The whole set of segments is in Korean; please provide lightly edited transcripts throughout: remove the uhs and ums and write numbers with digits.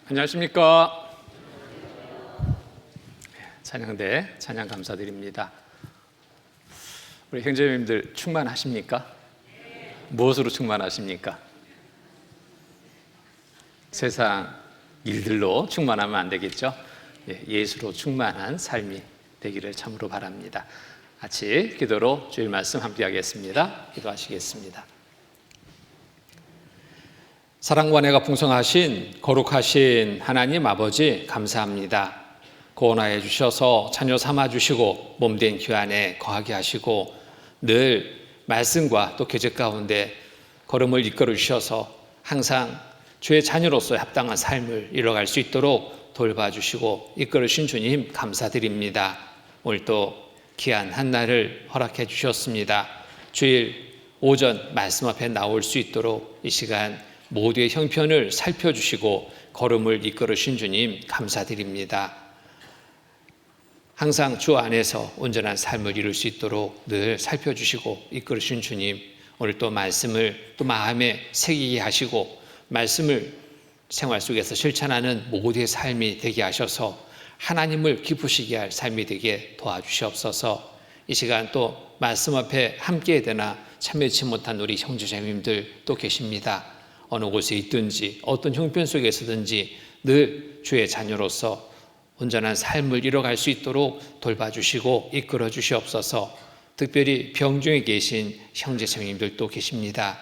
안녕하십니까. 찬양대 찬양 감사드립니다. 우리 형제님들 충만하십니까? 무엇으로 충만하십니까? 세상 일들로 충만하면 안 되겠죠? 예수로 충만한 삶이 되기를 참으로 바랍니다. 같이 기도로 주일 말씀 함께 하겠습니다. 기도하시겠습니다. 사랑과 은혜가 풍성하신 거룩하신 하나님 아버지 감사합니다. 구원하여 주셔서 자녀 삼아주시고 몸된 귀환에 거하게 하시고 늘 말씀과 또 교제 가운데 걸음을 이끌어 주셔서 항상 주의 자녀로서 합당한 삶을 이뤄갈 수 있도록 돌봐주시고 이끌어 주신 주님 감사드립니다. 오늘도 귀한 한날을 허락해 주셨습니다. 주일 오전 말씀 앞에 나올 수 있도록 이 시간 모두의 형편을 살펴주시고 걸음을 이끌어 주신 주님 감사드립니다. 항상 주 안에서 온전한 삶을 이룰 수 있도록 늘 살펴주시고 이끌어 주신 주님, 오늘 또 말씀을 또 마음에 새기게 하시고 말씀을 생활 속에서 실천하는 모두의 삶이 되게 하셔서 하나님을 기쁘시게 할 삶이 되게 도와주시옵소서. 이 시간 또 말씀 앞에 함께 되나 참여치 못한 우리 형제자매님들 또 계십니다. 어느 곳에 있든지 어떤 형편 속에서든지 늘 주의 자녀로서 온전한 삶을 이뤄갈 수 있도록 돌봐주시고 이끌어 주시옵소서. 특별히 병 중에 계신 형제자매님들도 계십니다.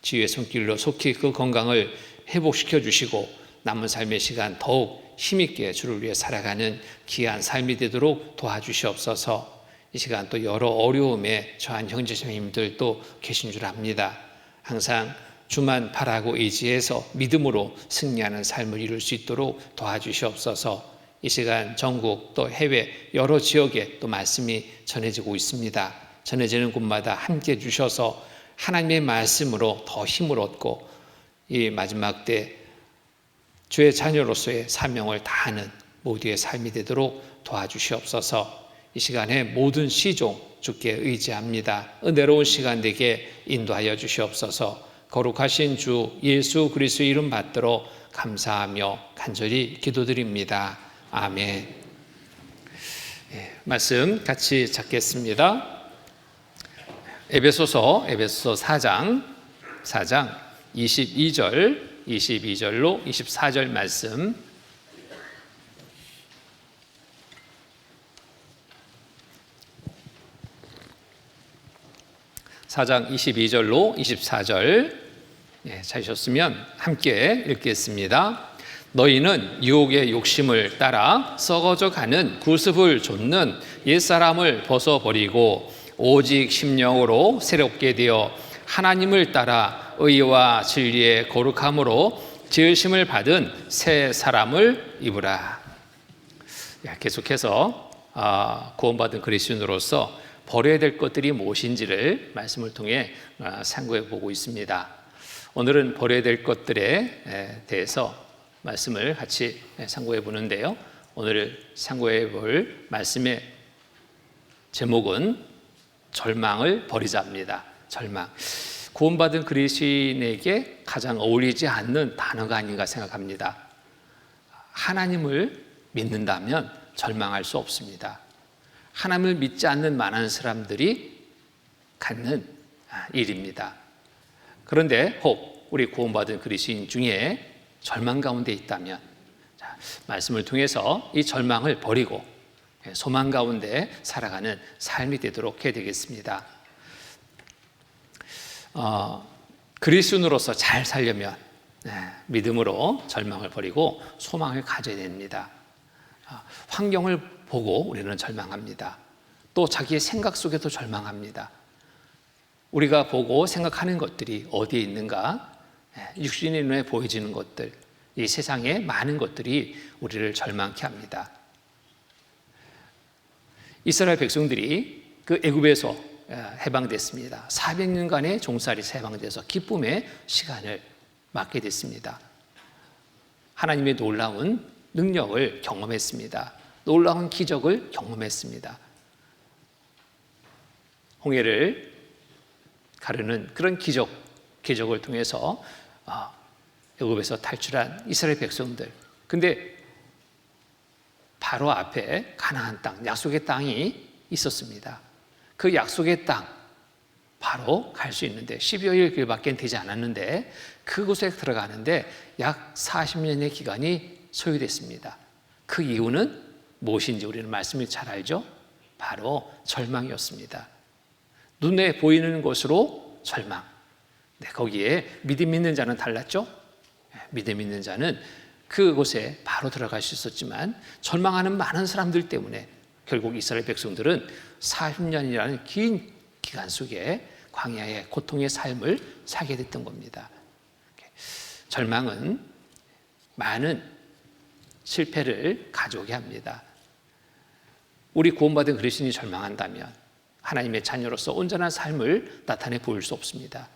주의 손길로 속히 그 건강을 회복시켜 주시고 남은 삶의 시간 더욱 힘있게 주를 위해 살아가는 귀한 삶이 되도록 도와주시옵소서. 이 시간 또 여러 어려움에 처한 형제자매님들도 계신 줄 압니다. 항상 주만 바라고 의지해서 믿음으로 승리하는 삶을 이룰 수 있도록 도와주시옵소서. 이 시간 전국 또 해외 여러 지역에 또 말씀이 전해지고 있습니다. 전해지는 곳마다 함께 주셔서 하나님의 말씀으로 더 힘을 얻고 이 마지막 때 주의 자녀로서의 사명을 다하는 모두의 삶이 되도록 도와주시옵소서. 이 시간에 모든 시종 주께 의지합니다. 은혜로운 시간 되게 인도하여 주시옵소서. 거룩하신 주 예수 그리스도의 이름 받들어 감사하며 간절히 기도드립니다. 아멘. 말씀 같이 찾겠습니다. 에베소서 4장 22절로 24절 말씀. (4장) 22절로 24절 찾으셨으면 함께 읽겠습니다. 너희는 유혹의 욕심을 따라 썩어져 가는 구습을 좇는 옛사람을 벗어버리고 오직 심령으로 새롭게 되어 하나님을 따라 의와 진리의 거룩함으로 지으심을 받은 새 사람을 입으라. 계속해서 구원받은 그리스도인으로서 버려야 될 것들이 무엇인지를 말씀을 통해 상고해 보고 있습니다. 오늘은 버려야 될 것들에 대해서 말씀을 같이 상고해 보는데요. 오늘 상고해 볼 말씀의 제목은 절망을 버리자입니다. 절망. 구원받은 그리스도인에게 가장 어울리지 않는 단어가 아닌가 생각합니다. 하나님을 믿는다면 절망할 수 없습니다. 하나님을 믿지 않는 많은 사람들이 갖는 일입니다. 그런데 혹 우리 구원받은 그리스도인 중에 절망 가운데 있다면 말씀을 통해서 이 절망을 버리고 소망 가운데 살아가는 삶이 되도록 해야 되겠습니다. 그리스도인으로서 잘 살려면 믿음으로 절망을 버리고 소망을 가져야 됩니다. 환경을 보고 우리는 절망합니다. 또 자기의 생각 속에도 절망합니다. 우리가 보고 생각하는 것들이 어디에 있는가? 육신의 눈에 보여지는 것들, 이 세상의 많은 것들이 우리를 절망케 합니다. 이스라엘 백성들이 그 애굽에서 해방됐습니다. 400년간의 종살이에서 해방돼서 기쁨의 시간을 맞게 됐습니다. 하나님의 놀라운 능력을 경험했습니다. 놀라운 기적을 경험했습니다. 홍해를 가르는 그런 기적을 통해서 애굽에서 탈출한 이스라엘 백성들. 근데 바로 앞에 가나안 땅, 약속의 땅이 있었습니다. 그 약속의 땅 바로 갈 수 있는데 12여 길밖에 되지 않았는데 그곳에 들어가는데 약 40년의 기간이 소요됐습니다. 그 이유는 무엇인지 우리는 말씀을 잘 알죠? 바로 절망이었습니다. 눈에 보이는 것으로 절망. 네, 거기에 믿음 있는 자는 달랐죠? 믿음 있는 자는 그곳에 바로 들어갈 수 있었지만 절망하는 많은 사람들 때문에 결국 이스라엘 백성들은 40년이라는 긴 기간 속에 광야의 고통의 삶을 살게 됐던 겁니다. 절망은 많은 실패를 가져오게 합니다. 우리 구원받은 그리스도인이 절망한다면 하나님의 자녀로서 온전한 삶을 나타내 보일 수 없습니다.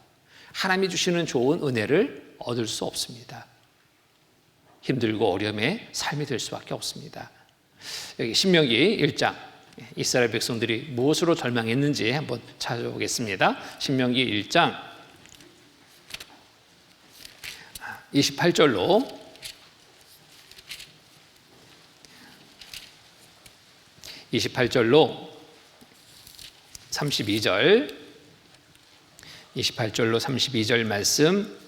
하나님이 주시는 좋은 은혜를 얻을 수 없습니다. 힘들고 어려움의 삶이 될 수밖에 없습니다. 여기 신명기 1장 이스라엘 백성들이 무엇으로 절망했는지 한번 찾아보겠습니다. 신명기 1장 28절로 28절로 32절 28절로 32절 말씀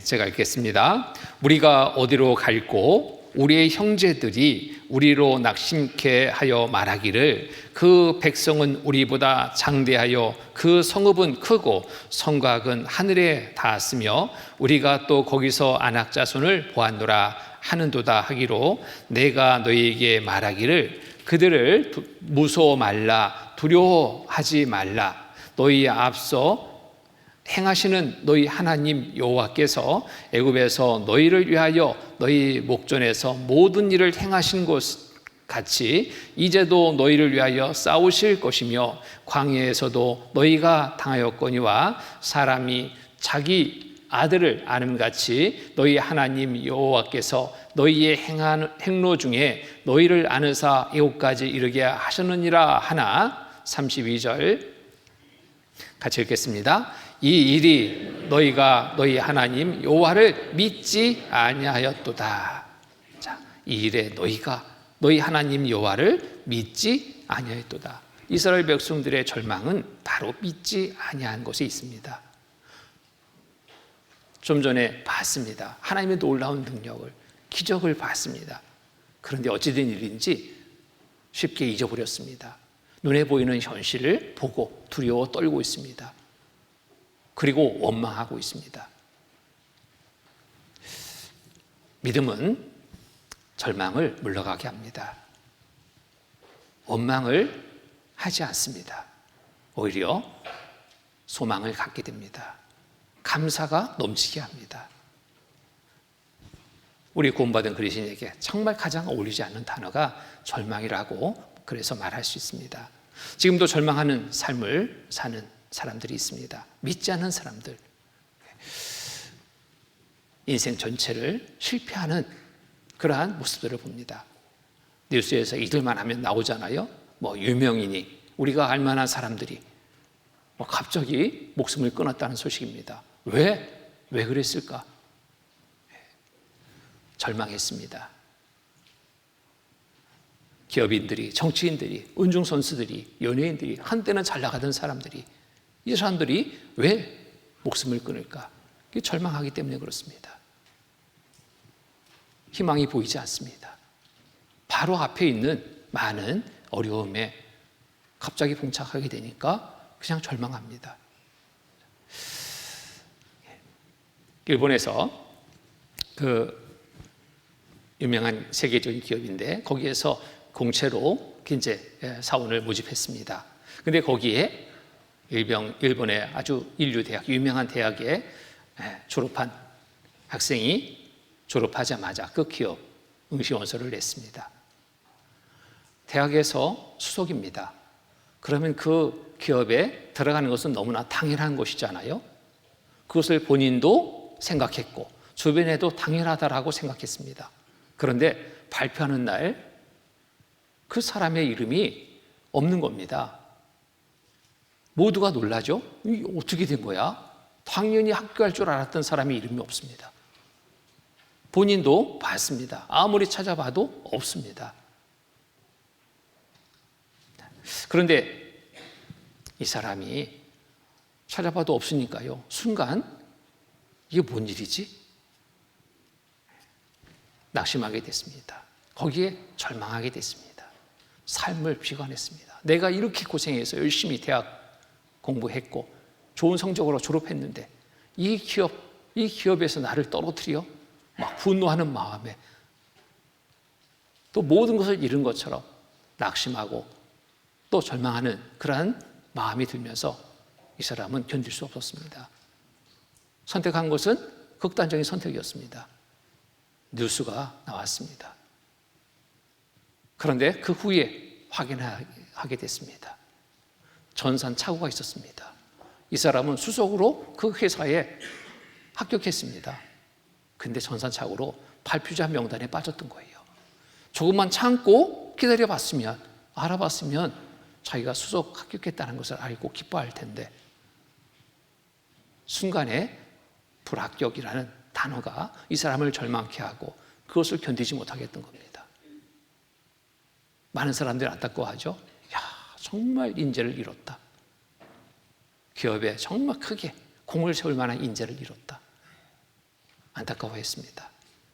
제가 읽겠습니다. 우리가 어디로 갈고 우리의 형제들이 우리로 낙심케 하여 말하기를 그 백성은 우리보다 장대하여 그 성읍은 크고 성곽은 하늘에 닿았으며 우리가 또 거기서 아낙 자손을 보았노라 하는도다 하기로 내가 너희에게 말하기를 그들을 무서워 말라 두려워하지 말라 너희 앞서 행하시는 너희 하나님 여호와께서 애굽에서 너희를 위하여 너희 목전에서 모든 일을 행하신 것 같이 이제도 너희를 위하여 싸우실 것이며 광야에서도 너희가 당하였거니와 사람이 자기 아들을 아는같이 너희 하나님 여호와께서 너희의 행로 중에 너희를 아느사 애굽까지 이르게 하셨느니라 하나 32절 같이 읽겠습니다. 이 일이 너희가 너희 하나님 여호와를 믿지 아니하였도다. 자, 이 일에 너희가 너희 하나님 여호와를 믿지 아니하였도다. 이스라엘 백성들의 절망은 바로 믿지 아니한 것에 있습니다. 좀 전에 봤습니다. 하나님의 놀라운 능력을, 기적을 봤습니다. 그런데 어찌된 일인지 쉽게 잊어버렸습니다. 눈에 보이는 현실을 보고 두려워 떨고 있습니다. 그리고 원망하고 있습니다. 믿음은 절망을 물러가게 합니다. 원망을 하지 않습니다. 오히려 소망을 갖게 됩니다. 감사가 넘치게 합니다. 우리 구원받은 그리스도인에게 정말 가장 어울리지 않는 단어가 절망이라고 그래서 말할 수 있습니다. 지금도 절망하는 삶을 사는 사람들이 있습니다. 믿지 않는 사람들, 인생 전체를 실패하는 그러한 모습들을 봅니다. 뉴스에서 이들만 하면 나오잖아요. 유명인이, 우리가 알만한 사람들이 갑자기 목숨을 끊었다는 소식입니다. 왜 그랬을까? 절망했습니다. 기업인들이, 정치인들이, 운동선수들이, 연예인들이, 한때는 잘 나가던 사람들이, 이 사람들이 왜 목숨을 끊을까? 절망하기 때문에 그렇습니다. 희망이 보이지 않습니다. 바로 앞에 있는 많은 어려움에 갑자기 봉착하게 되니까 그냥 절망합니다. 일본에서 그 유명한 세계적인 기업인데 거기에서 공채로 이제 사원을 모집했습니다. 근데 거기에 일본의 아주 인류 대학, 유명한 대학에 졸업한 학생이 졸업하자마자 그 기업 응시원서를 냈습니다. 대학에서 수석입니다. 그러면 그 기업에 들어가는 것은 너무나 당연한 것이잖아요. 그것을 본인도 생각했고 주변에도 당연하다라고 생각했습니다. 그런데 발표하는 날 그 사람의 이름이 없는 겁니다. 모두가 놀라죠? 이게 어떻게 된 거야? 당연히 합격할 줄 알았던 사람이 이름이 없습니다. 본인도 봤습니다. 아무리 찾아봐도 없습니다. 그런데 이 사람이 찾아봐도 없으니까요, 순간 이게 뭔 일이지? 낙심하게 됐습니다. 거기에 절망하게 됐습니다. 삶을 비관했습니다. 내가 이렇게 고생해서 열심히 대학 공부했고 좋은 성적으로 졸업했는데 이 기업에서 나를 떨어뜨려? 막 분노하는 마음에 또 모든 것을 잃은 것처럼 낙심하고 또 절망하는 그러한 마음이 들면서 이 사람은 견딜 수 없었습니다. 선택한 것은 극단적인 선택이었습니다. 뉴스가 나왔습니다. 그런데 그 후에 확인하게 됐습니다. 전산착오가 있었습니다. 이 사람은 수석으로 그 회사에 합격했습니다. 근데 전산착오로 발표자 명단에 빠졌던 거예요. 조금만 참고 기다려봤으면, 알아봤으면 자기가 수석 합격했다는 것을 알고 기뻐할 텐데 순간에 불합격이라는 단어가 이 사람을 절망케 하고 그것을 견디지 못하게 했던 겁니다. 많은 사람들이 안타까워하죠. 야, 정말 인재를 잃었다. 기업에 정말 크게 공을 세울 만한 인재를 잃었다. 안타까워했습니다.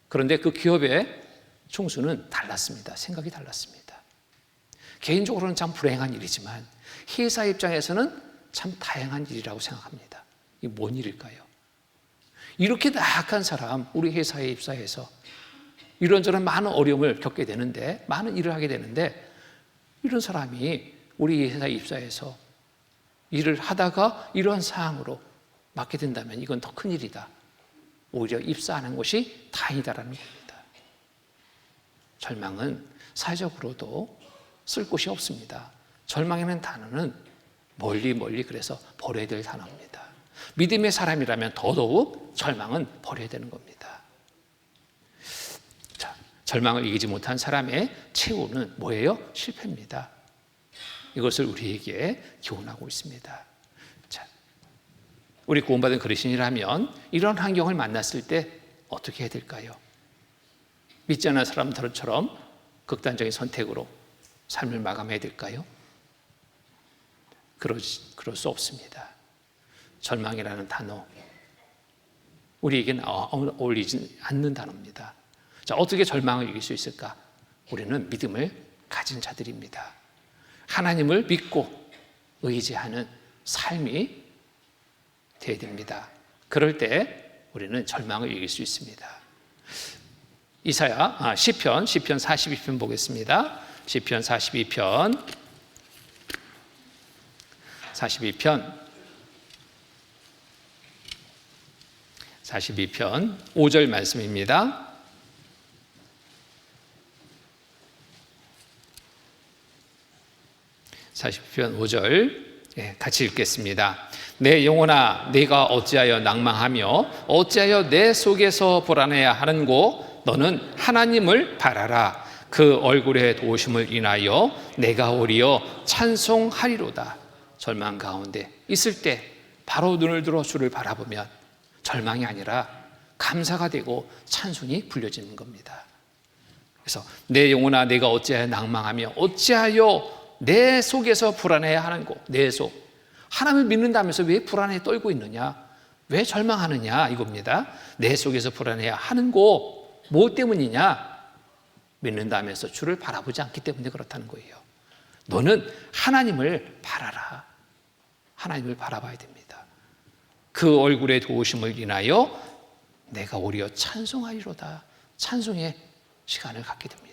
그런데 그 기업의 총수는 달랐습니다. 생각이 달랐습니다. 개인적으로는 참 불행한 일이지만 회사 입장에서는 참 다행한 일이라고 생각합니다. 이게 뭔 일일까요? 이렇게 나약한 사람, 우리 회사에 입사해서 이런저런 많은 어려움을 겪게 되는데, 많은 일을 하게 되는데, 이런 사람이 우리 회사에 입사해서 일을 하다가 이러한 상황으로 맞게 된다면 이건 더 큰일이다. 오히려 입사하는 것이 다행이다라는 겁니다. 절망은 사회적으로도 쓸 곳이 없습니다. 절망이라는 단어는 멀리 그래서 버려야 될 단어입니다. 믿음의 사람이라면 더더욱 절망은 버려야 되는 겁니다. 자, 절망을 이기지 못한 사람의 최후는 뭐예요? 실패입니다. 이것을 우리에게 교훈하고 있습니다. 자, 우리 구원받은 그리스도인이라면 이런 환경을 만났을 때 어떻게 해야 될까요? 믿지 않는 사람들처럼 극단적인 선택으로 삶을 마감해야 될까요? 그럴 수 없습니다. 절망이라는 단어, 우리에게는 어울리지 않는 단어입니다. 자, 어떻게 절망을 이길 수 있을까? 우리는 믿음을 가진 자들입니다. 하나님을 믿고 의지하는 삶이 되어야 됩니다. 그럴 때 우리는 절망을 이길 수 있습니다. 시편 42편 보겠습니다. 시편 42편 5절 말씀입니다. (42편) 5절 같이 읽겠습니다. 내 영혼아 네가 어찌하여 낭망하며 어찌하여 내 속에서 불안해야 하는고 너는 하나님을 바라라. 그 얼굴의 도우심을 인하여 내가 오리어 찬송하리로다. 절망 가운데 있을 때 바로 눈을 들어 주를 바라보면 절망이 아니라 감사가 되고 찬송이 불려지는 겁니다. 그래서 내 영혼아 내가 어찌하여 낭망하며 어찌하여 내 속에서 불안해야 하는고. 내 속, 하나님을 믿는다면서 왜 불안해 떨고 있느냐, 왜 절망하느냐 이겁니다. 내 속에서 불안해야 하는고. 뭐 때문이냐? 믿는다면서 주를 바라보지 않기 때문에 그렇다는 거예요. 너는 하나님을 바라라. 하나님을 바라봐야 됩니다. 그 얼굴의 도우심을 인하여 내가 오히려 찬송하리로다. 찬송의 시간을 갖게 됩니다.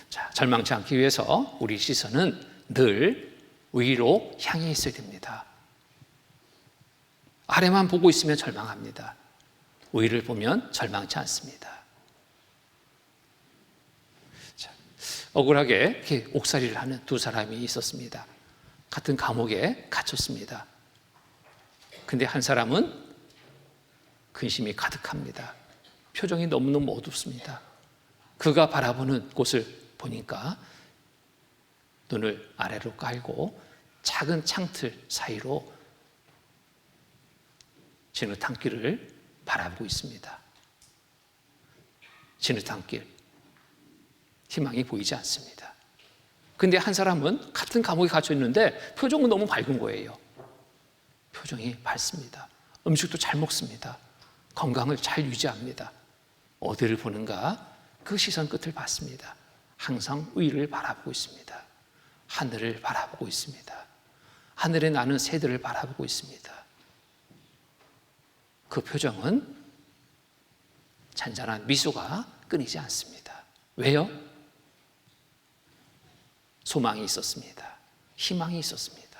자, 절망치 않기 위해서 우리 시선은 늘 위로 향해 있어야 됩니다. 아래만 보고 있으면 절망합니다. 위를 보면 절망치 않습니다. 자, 억울하게 이렇게 옥살이를 하는 두 사람이 있었습니다. 같은 감옥에 갇혔습니다. 근데 한 사람은 근심이 가득합니다. 표정이 너무너무 어둡습니다. 그가 바라보는 곳을 보니까 눈을 아래로 깔고 작은 창틀 사이로 진흙탕길을 바라보고 있습니다. 진흙탕길, 희망이 보이지 않습니다. 근데 한 사람은 같은 감옥에 갇혀 있는데 표정은 너무 밝은 거예요. 표정이 밝습니다. 음식도 잘 먹습니다. 건강을 잘 유지합니다. 어디를 보는가? 그 시선 끝을 봤습니다. 항상 위를 바라보고 있습니다. 하늘을 바라보고 있습니다. 하늘에 나는 새들을 바라보고 있습니다. 그 표정은 잔잔한 미소가 끊이지 않습니다. 왜요? 소망이 있었습니다. 희망이 있었습니다.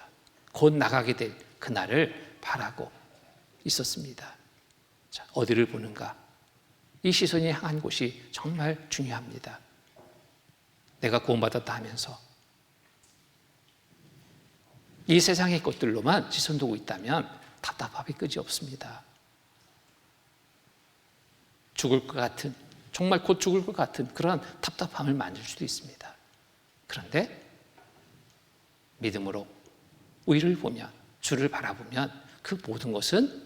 곧 나가게 될 그날을 바라고 있었습니다. 자, 어디를 보는가? 이 시선이 향한 곳이 정말 중요합니다. 내가 구원받았다 하면서 이 세상의 것들로만 시선 두고 있다면 답답함이 끝이 없습니다. 죽을 것 같은, 정말 곧 죽을 것 같은 그런 답답함을 만들 수도 있습니다. 그런데 믿음으로 의를 보면, 주를 바라보면 그 모든 것은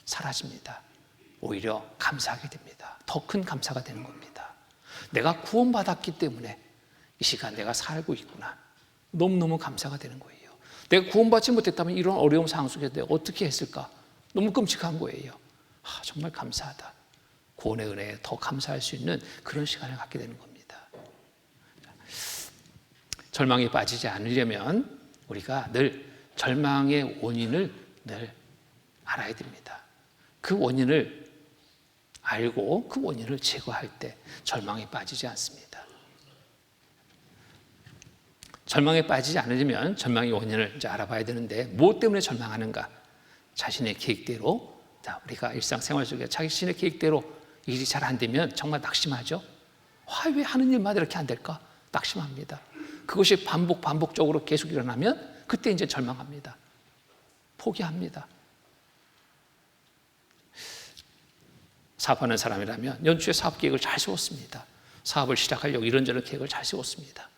사라집니다. 오히려 감사하게 됩니다. 더 큰 감사가 되는 겁니다. 내가 구원받았기 때문에 이 시간 내가 살고 있구나. 너무너무 감사가 되는 거예요. 내가 구원받지 못했다면 이런 어려운 상황 속에서 내가 어떻게 했을까? 너무 끔찍한 거예요. 정말 감사하다. 구원의 은혜에 더 감사할 수 있는 그런 시간을 갖게 되는 겁니다. 절망에 빠지지 않으려면 우리가 늘 절망의 원인을 늘 알아야 됩니다. 그 원인을 알고 그 원인을 제거할 때 절망에 빠지지 않습니다. 절망에 빠지지 않으려면 절망의 원인을 이제 알아봐야 되는데 무엇 때문에 절망하는가? 자신의 계획대로, 우리가 일상생활 속에 자신의 계획대로 일이 잘 안 되면 정말 낙심하죠. 왜 하는 일마다 이렇게 안 될까? 낙심합니다. 그것이 반복적으로 계속 일어나면 그때 이제 절망합니다. 포기합니다. 사업하는 사람이라면 연초에 사업 계획을 잘 세웠습니다. 사업을 시작하려고 이런저런 계획을 잘 세웠습니다.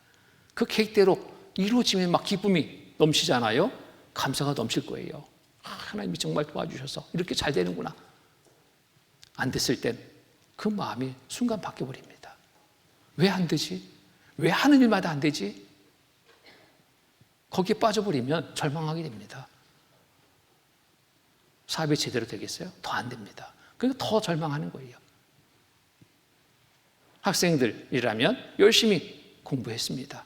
그 계획대로 이루어지면 막 기쁨이 넘치잖아요. 감사가 넘칠 거예요. 하나님이 정말 도와주셔서 이렇게 잘 되는구나. 안 됐을 땐 그 마음이 순간 바뀌어버립니다. 왜 안 되지? 왜 하는 일마다 안 되지? 거기에 빠져버리면 절망하게 됩니다. 사업이 제대로 되겠어요? 더 안 됩니다. 그러니까 더 절망하는 거예요. 학생들이라면 열심히 공부했습니다.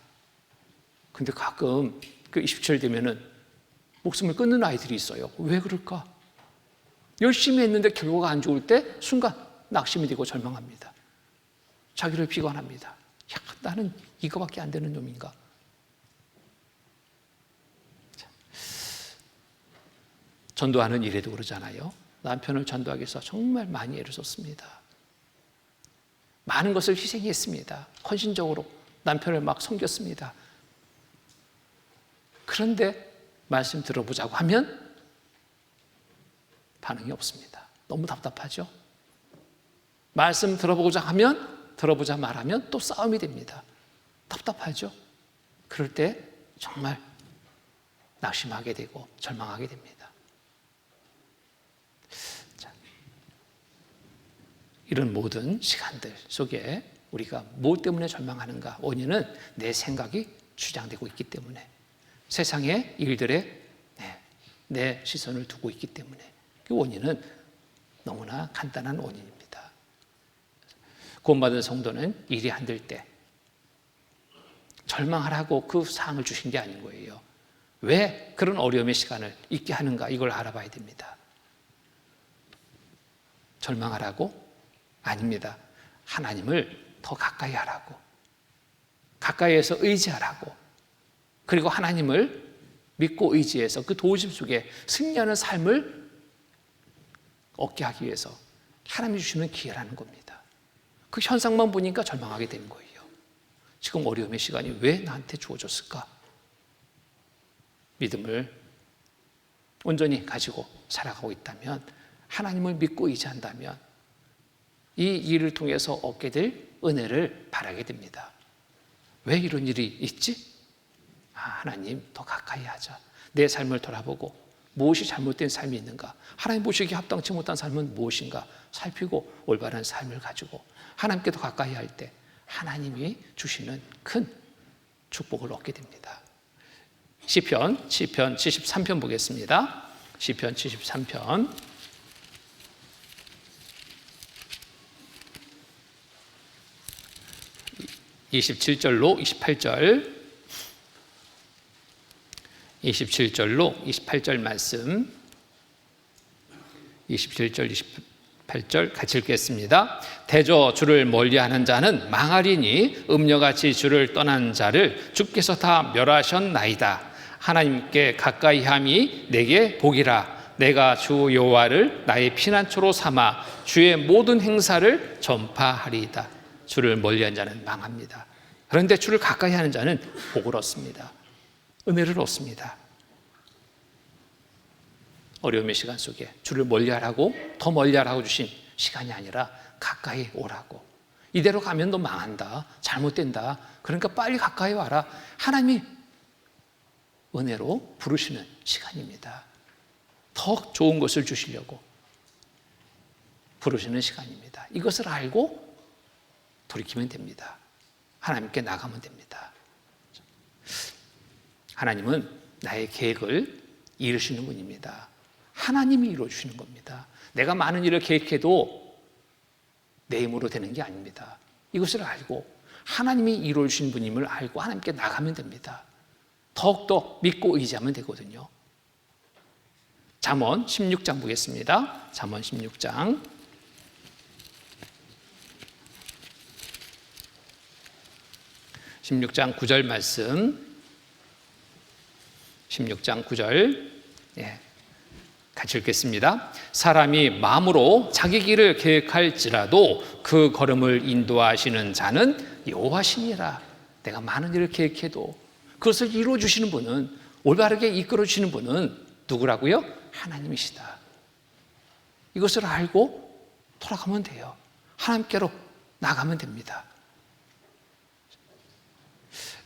근데 가끔 그 27 되면은 목숨을 끊는 아이들이 있어요. 왜 그럴까? 열심히 했는데 결과가 안 좋을 때 순간 낙심이 되고 절망합니다. 자기를 비관합니다. 나는 이거밖에 안 되는 놈인가? 전도하는 일에도 그러잖아요. 남편을 전도하기 위해서 정말 많이 애를 썼습니다. 많은 것을 희생했습니다. 헌신적으로 남편을 막 섬겼습니다. 그런데 말씀 들어보자고 하면 반응이 없습니다. 너무 답답하죠? 말씀 들어보자 말하면 또 싸움이 됩니다. 답답하죠? 그럴 때 정말 낙심하게 되고 절망하게 됩니다. 자, 이런 모든 시간들 속에 우리가 무엇 때문에 절망하는가? 원인은 내 생각이 주장되고 있기 때문에, 세상의 일들에 내 시선을 두고 있기 때문에, 그 원인은 너무나 간단한 원인입니다. 구원받은 성도는 일이 안 될 때 절망하라고 그 상을 주신 게 아닌 거예요. 왜 그런 어려움의 시간을 있게 하는가? 이걸 알아봐야 됩니다. 절망하라고? 아닙니다. 하나님을 더 가까이 하라고, 가까이에서 의지하라고, 그리고 하나님을 믿고 의지해서 그 도우심 속에 승리하는 삶을 얻게 하기 위해서 하나님이 주시는 기회라는 겁니다. 그 현상만 보니까 절망하게 되는 거예요. 지금 어려움의 시간이 왜 나한테 주어졌을까? 믿음을 온전히 가지고 살아가고 있다면, 하나님을 믿고 의지한다면 이 일을 통해서 얻게 될 은혜를 바라게 됩니다. 왜 이런 일이 있지? 하나님 더 가까이 하자. 내 삶을 돌아보고 무엇이 잘못된 삶이 있는가? 하나님 보시기에 합당치 못한 삶은 무엇인가? 살피고 올바른 삶을 가지고 하나님께 더 가까이 할 때 하나님이 주시는 큰 축복을 얻게 됩니다. 시편 73편 보겠습니다. 시편 73편 27절로 28절 27절로 28절 말씀 27절 28절 같이 읽겠습니다. 대저 주를 멀리하는 자는 망하리니 음녀같이 주를 떠난 자를 주께서 다 멸하셨나이다. 하나님께 가까이함이 내게 복이라. 내가 주 여호와를 나의 피난처로 삼아 주의 모든 행사를 전파하리이다. 주를 멀리한 자는 망합니다. 그런데 주를 가까이 하는 자는 복을 얻습니다. 은혜를 얻습니다. 어려움의 시간 속에 주를 멀리하라고, 더 멀리하라고 주신 시간이 아니라 가까이 오라고. 이대로 가면 너 망한다, 잘못된다, 그러니까 빨리 가까이 와라. 하나님이 은혜로 부르시는 시간입니다. 더 좋은 것을 주시려고 부르시는 시간입니다. 이것을 알고 돌이키면 됩니다. 하나님께 나가면 됩니다. 하나님은 나의 계획을 이루시는 분입니다. 하나님이 이루어주시는 겁니다. 내가 많은 일을 계획해도 내 힘으로 되는 게 아닙니다. 이것을 알고 하나님이 이루어주신 분임을 알고 하나님께 나가면 됩니다. 더욱더 믿고 의지하면 되거든요. 잠언 16장 보겠습니다. 잠언 16장 16장 9절 말씀 16장 9절 같이 읽겠습니다. 사람이 마음으로 자기 길을 계획할지라도 그 걸음을 인도하시는 자는 여호와시니라. 내가 많은 일을 계획해도 그것을 이루어주시는 분은, 올바르게 이끌어주시는 분은 누구라고요? 하나님이시다. 이것을 알고 돌아가면 돼요. 하나님께로 나가면 됩니다.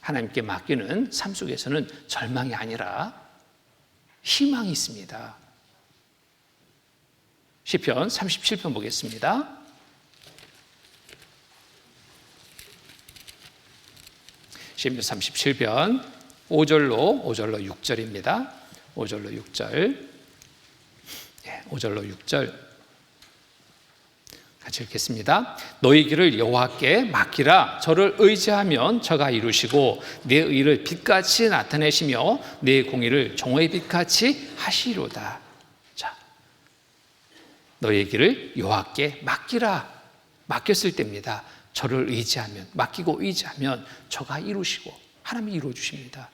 하나님께 맡기는 삶 속에서는 절망이 아니라 희망이 있습니다. 시편 37편 보겠습니다. 시편 37편 5절로 6절입니다. 5절로 6절. 5절로 6절 같이 읽겠습니다. 너희 길을 여호와께 맡기라. 저를 의지하면 저가 이루시고 내 의를 빛같이 나타내시며 내 공의를 정오의 빛같이 하시리로다. 자, 너희 길을 여호와께 맡기라. 맡겼을 때입니다. 저를 의지하면, 맡기고 의지하면 저가 이루시고 하나님이 이루어 주십니다.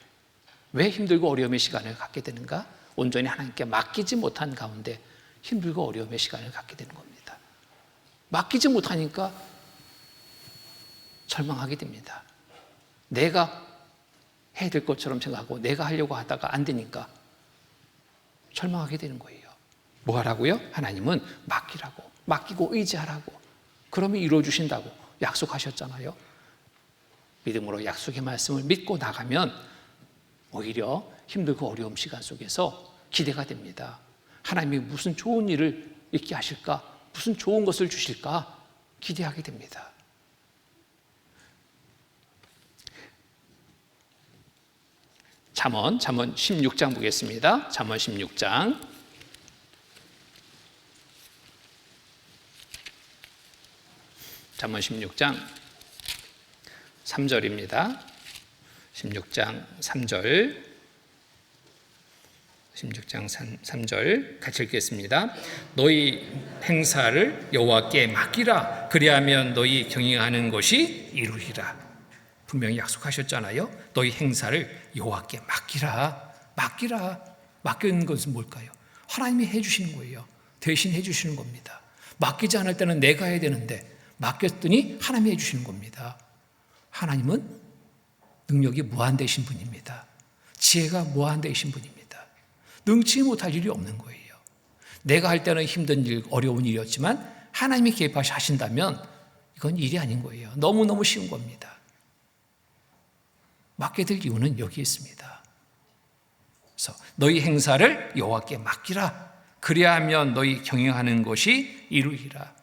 왜 힘들고 어려움의 시간을 갖게 되는가? 온전히 하나님께 맡기지 못한 가운데 힘들고 어려움의 시간을 갖게 되는 겁니다. 맡기지 못하니까 절망하게 됩니다. 내가 해야 될 것처럼 생각하고 내가 하려고 하다가 안 되니까 절망하게 되는 거예요. 뭐 하라고요? 하나님은 맡기라고, 맡기고 의지하라고. 그러면 이루어 주신다고 약속하셨잖아요. 믿음으로 약속의 말씀을 믿고 나가면 오히려 힘들고 어려움 시간 속에서 기대가 됩니다. 하나님이 무슨 좋은 일을 있게 하실까? 무슨 좋은 것을 주실까? 기대하게 됩니다. 잠언 16장 보겠습니다. 잠언 16장 3절입니다. 16장 3절 같이 읽겠습니다. 너희 행사를 여호와께 맡기라. 그리하면 너희 경영하는 것이 이루리라. 분명히 약속하셨잖아요. 너희 행사를 여호와께 맡기라. 맡기는 것은 뭘까요? 하나님이 해주시는 거예요. 대신 해주시는 겁니다. 맡기지 않을 때는 내가 해야 되는데 맡겼더니 하나님이 해주시는 겁니다. 하나님은 능력이 무한되신 분입니다. 지혜가 무한되신 분입니다. 능치 못할 일이 없는 거예요. 내가 할 때는 힘든 일, 어려운 일이었지만 하나님이 개입하신다면 이건 일이 아닌 거예요. 너무너무 쉬운 겁니다. 맡게 될 이유는 여기 있습니다. 그래서 너희 행사를 여호와께 맡기라. 그리하면 너희 경영하는 것이 이루리라.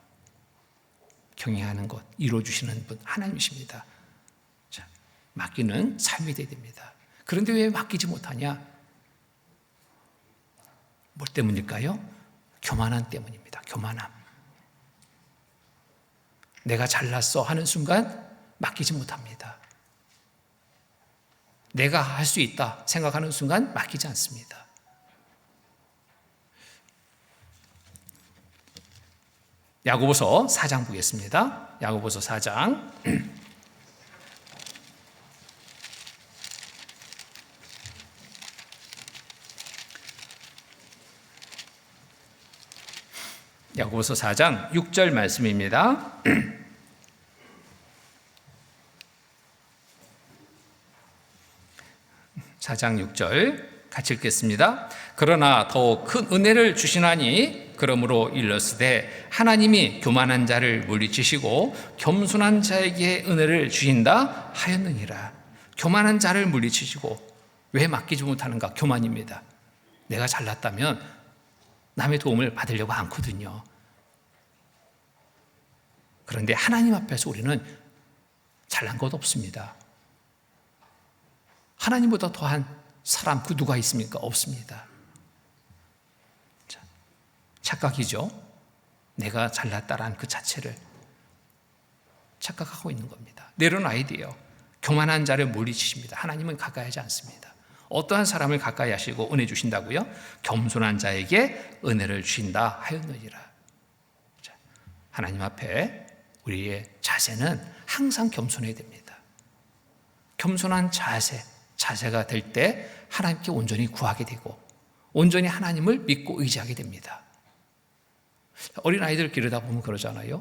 경영하는 것 이루어주시는 분 하나님이십니다. 자, 맡기는 삶이 되어야 됩니다. 그런데 왜 맡기지 못하냐? 뭐 때문일까요? 교만함 때문입니다. 교만함. 내가 잘났어 하는 순간 맡기지 못합니다. 내가 할 수 있다 생각하는 순간 맡기지 않습니다. 야고보서 4장 보겠습니다. 야고보서 4장 6절 말씀입니다. 4장 6절 같이 읽겠습니다. 그러나 더욱 큰 은혜를 주시나니 그러므로 일렀으되 하나님이 교만한 자를 물리치시고 겸손한 자에게 은혜를 주신다 하였느니라. 교만한 자를 물리치시고, 왜 맡기지 못하는가? 교만입니다. 내가 잘났다면 남의 도움을 받으려고 않거든요. 그런데 하나님 앞에서 우리는 잘난 것 없습니다. 하나님보다 더한 사람 그 누가 있습니까? 없습니다. 착각이죠. 내가 잘났다라는 그 자체를 착각하고 있는 겁니다. 내려놔야 돼요. 교만한 자를 물리치십니다. 하나님은 가까이 하지 않습니다. 어떠한 사람을 가까이 하시고 은혜 주신다고요? 겸손한 자에게 은혜를 주신다 하였느니라. 하나님 앞에 우리의 자세는 항상 겸손해야 됩니다. 겸손한 자세가 될 때 하나님께 온전히 구하게 되고 온전히 하나님을 믿고 의지하게 됩니다. 어린아이들 기르다 보면 그러잖아요.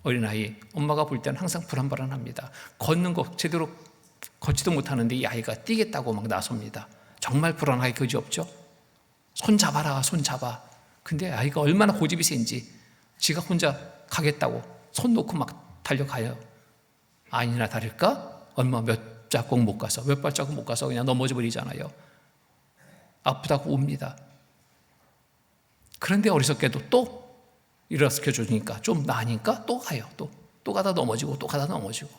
어린아이 엄마가 볼 때는 항상 불안불안합니다. 걷는 거 제대로 걷지도 못하는데 이 아이가 뛰겠다고 막 나섭니다. 정말 불안하게 그지없죠. 손 잡아라, 손 잡아. 근데 아이가 얼마나 고집이 센지 지가 혼자 가겠다고 손 놓고 막 달려가요. 아니나 다를까 얼마 몇 자국 못 가서, 몇 발자국 못 가서 그냥 넘어져 버리잖아요. 아프다고 웁니다. 그런데 어리석게도 또 일어서 주니까 좀 나으니까 또 가요. 또 가다 넘어지고 또 가다 넘어지고.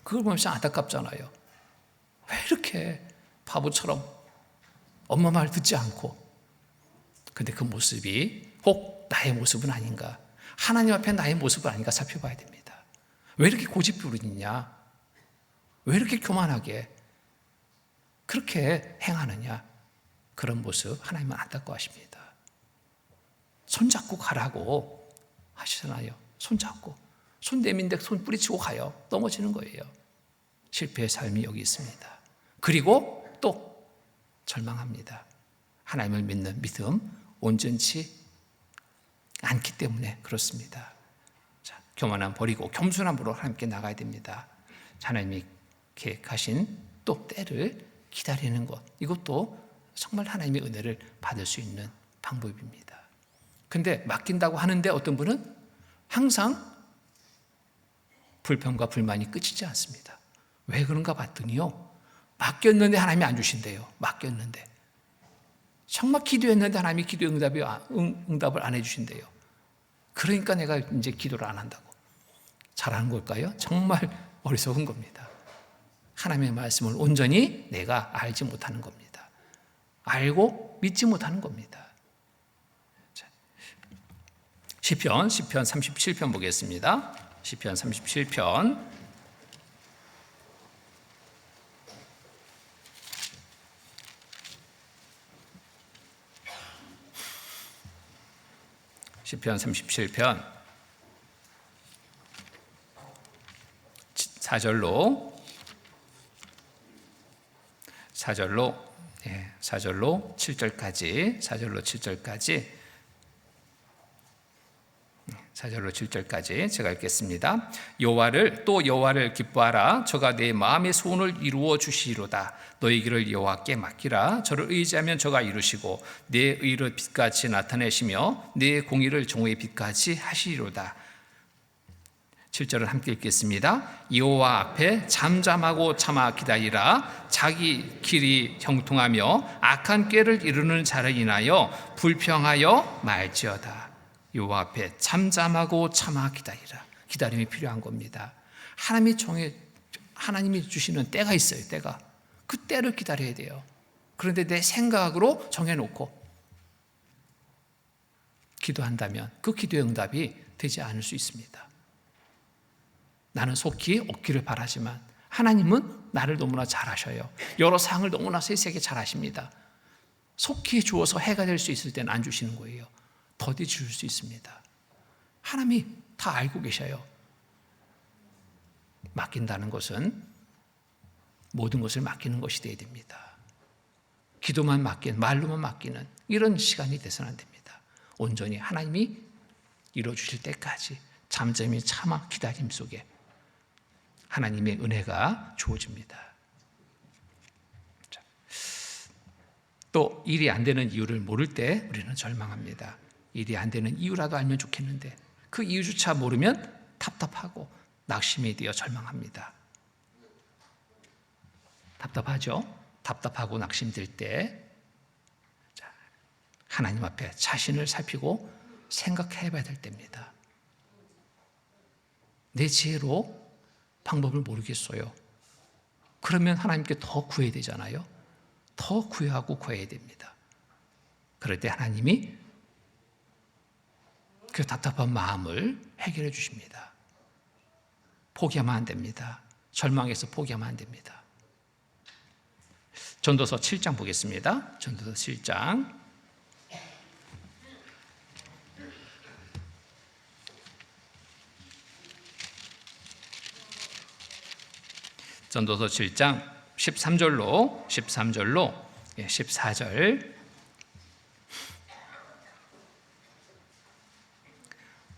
그걸 보면서 안타깝잖아요. 왜 이렇게 바보처럼 엄마 말 듣지 않고. 근데 그 모습이 혹 나의 모습은 아닌가, 하나님 앞에 나의 모습은 아닌가 살펴봐야 됩니다. 왜 이렇게 고집부리냐, 왜 이렇게 교만하게 그렇게 행하느냐. 그런 모습 하나님은 안타까워하십니다. 손잡고 가라고 하시잖아요. 손잡고, 손 내민데 손 뿌리치고 가요. 넘어지는 거예요. 실패의 삶이 여기 있습니다. 그리고 또 절망합니다. 하나님을 믿는 믿음 온전치 않기 때문에 그렇습니다. 자, 교만함 버리고 겸손함으로 하나님께 나가야 됩니다. 하나님이 계획하신 또 때를 기다리는 것, 이것도 정말 하나님의 은혜를 받을 수 있는 방법입니다. 근데 맡긴다고 하는데 어떤 분은 항상 불평과 불만이 끝이지 않습니다. 왜 그런가 봤더니요, 맡겼는데 하나님이 안 주신대요. 맡겼는데 정말 기도했는데 하나님이 기도의 응답을 안 해주신대요. 그러니까 내가 이제 기도를 안 한다고. 잘하는 걸까요? 정말 어리석은 겁니다. 하나님의 말씀을 온전히 내가 알지 못하는 겁니다. 알고 믿지 못하는 겁니다. 시편 37편 보겠습니다. 시편 37편 4절로 7절까지 제가 읽겠습니다. 여호와를 기뻐하라. 저가 내 마음의 소원을 이루어 주시리로다. 너희 길을 여호와께 맡기라. 저를 의지하면 저가 이루시고 내 의를 빛같이 나타내시며 내 공의를 종의 빛같이 하시리로다. 7절을 함께 읽겠습니다. 여호와 앞에 잠잠하고 참아 기다리라. 자기 길이 형통하며 악한 꾀를 이루는 자를 인하여 불평하여 말지어다. 여호와 앞에 잠잠하고 참아 기다리라. 기다림이 필요한 겁니다. 하나님이 주시는 때가 있어요. 때가. 그 때를 기다려야 돼요. 그런데 내 생각으로 정해놓고 기도한다면 그 기도의 응답이 되지 않을 수 있습니다. 나는 속히 없기를 바라지만 하나님은 나를 너무나 잘 아셔요. 여러 사항을 너무나 세세하게 잘 아십니다. 속히 주어서 해가 될 수 있을 때는 안 주시는 거예요. 더디 줄 수 있습니다. 하나님이 다 알고 계셔요. 맡긴다는 것은 모든 것을 맡기는 것이 되어야 됩니다. 기도만 맡기는, 말로만 맡기는 이런 시간이 돼서는 안 됩니다. 온전히 하나님이 이루어주실 때까지 잠잠히 참아 기다림 속에 하나님의 은혜가 주어집니다. 또 일이 안 되는 이유를 모를 때 우리는 절망합니다. 일이 안 되는 이유라도 알면 좋겠는데 그 이유조차 모르면 답답하고 낙심이 되어 절망합니다. 답답하죠? 답답하고 낙심될 때 하나님 앞에 자신을 살피고 생각해 봐야 될 때입니다. 내 지혜로 방법을 모르겠어요. 그러면 하나님께 더 구해야 되잖아요. 더 구하고 구해야 됩니다. 그럴 때 하나님이 그 답답한 마음을 해결해 주십니다. 포기하면 안 됩니다. 절망해서 포기하면 안 됩니다. 전도서 7장 보겠습니다. 전도서 7장. 전도서 7장 13절로 14절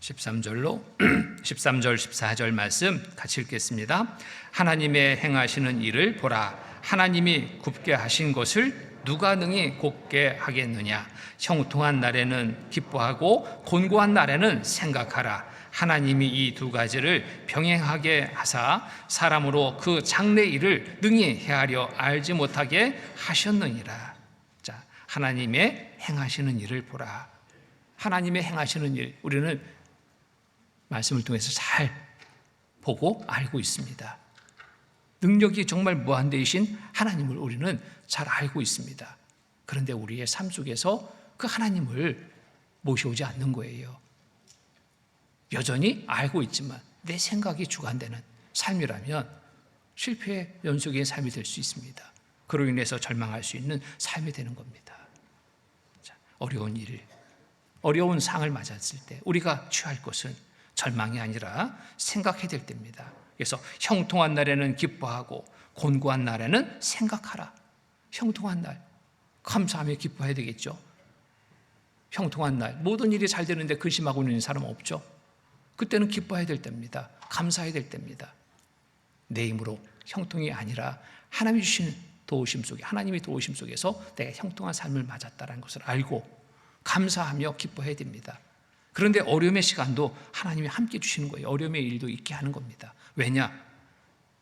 13절 14절 말씀 같이 읽겠습니다. 하나님의 행하시는 일을 보라. 하나님이 굽게 하신 것을 누가 능히 곱게 하겠느냐. 형통한 날에는 기뻐하고 곤고한 날에는 생각하라. 하나님이 이 두 가지를 병행하게 하사 사람으로 그 장래 일을 능히 헤아려 알지 못하게 하셨느니라. 자, 하나님의 행하시는 일을 보라. 하나님의 행하시는 일, 우리는 말씀을 통해서 잘 보고 알고 있습니다. 능력이 정말 무한대이신 하나님을 우리는 잘 알고 있습니다. 그런데 우리의 삶 속에서 그 하나님을 모셔오지 않는 거예요. 여전히 알고 있지만 내 생각이 주관되는 삶이라면 실패의 연속의 삶이 될 수 있습니다. 그로 인해서 절망할 수 있는 삶이 되는 겁니다. 자, 어려운 일, 어려운 상을 맞았을 때 우리가 취할 것은 절망이 아니라 생각해야 될 때입니다. 그래서 형통한 날에는 기뻐하고 곤고한 날에는 생각하라. 형통한 날, 감사하며 기뻐해야 되겠죠. 형통한 날, 모든 일이 잘 되는데 근심하고 있는 사람 없죠. 그때는 기뻐해야 될 때입니다. 감사해야 될 때입니다. 내 힘으로 형통이 아니라 하나님이 주신 도우심 속에, 하나님의 도우심 속에서 내가 형통한 삶을 맞았다는 것을 알고 감사하며 기뻐해야 됩니다. 그런데 어려움의 시간도 하나님이 함께 주시는 거예요. 어려움의 일도 있게 하는 겁니다. 왜냐?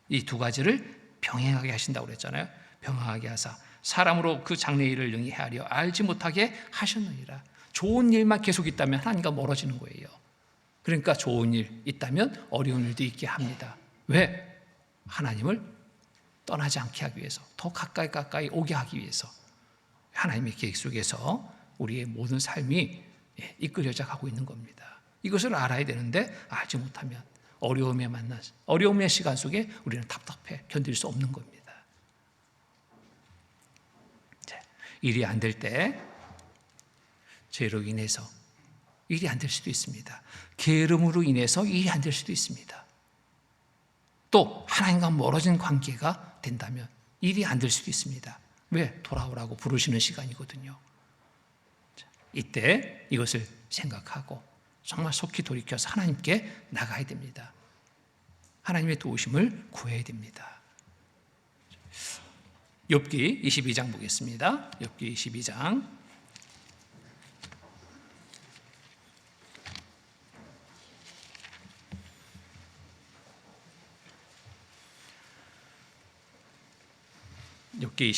이 두 가지를 병행하게 하신다고 그랬잖아요. 병행하게 하사 사람으로 그 장래 일을 능히 헤아려 알지 못하게 하셨느니라. 좋은 일만 계속 있다면 하나님과 멀어지는 거예요. 그러니까 좋은 일 있다면 어려운 일도 있게 합니다. 왜? 하나님을 떠나지 않게 하기 위해서, 더 가까이 오게 하기 위해서 하나님의 계획 속에서 우리의 모든 삶이 이끌려져 가고 있는 겁니다. 이것을 알아야 되는데 알지 못하면 어려움의 시간 속에 우리는 답답해 견딜 수 없는 겁니다. 일이 안 될 때 죄로 인해서 일이 안 될 수도 있습니다. 게으름으로 인해서 일이 안 될 수도 있습니다. 또 하나님과 멀어진 관계가 된다면 일이 안 될 수도 있습니다. 왜? 돌아오라고 부르시는 시간이거든요. 이때 이것을 생각하고 정말 속히 돌이켜서 하나님께 나가야 됩니다. 하나님의 도우심을 구해야 됩니다. 욥기 22장 보겠습니다. 욥기 22장 욥기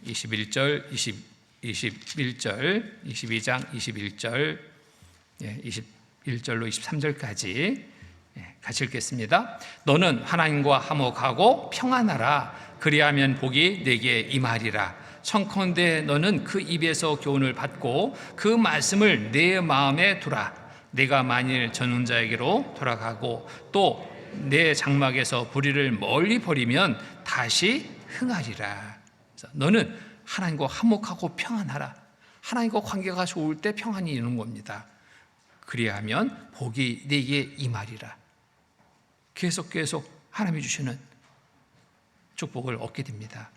22장 21절 22장 21절 21절로 23절까지 같이 읽겠습니다. 너는 하나님과 화목하고 평안하라. 그리하면 복이 내게 임하리라. 청컨대 너는 그 입에서 교훈을 받고 그 말씀을 내 마음에 두라. 내가 만일 전능 자에게로 돌아가고 또 내 장막에서 불의를 멀리 버리면 다시 흥하리라. 너는 하나님과 화목하고 평안하라. 하나님과 관계가 좋을 때 평안이 있는 겁니다. 그리하면 복이 내게 임하리라. 계속 하나님이 주시는 축복을 얻게 됩니다.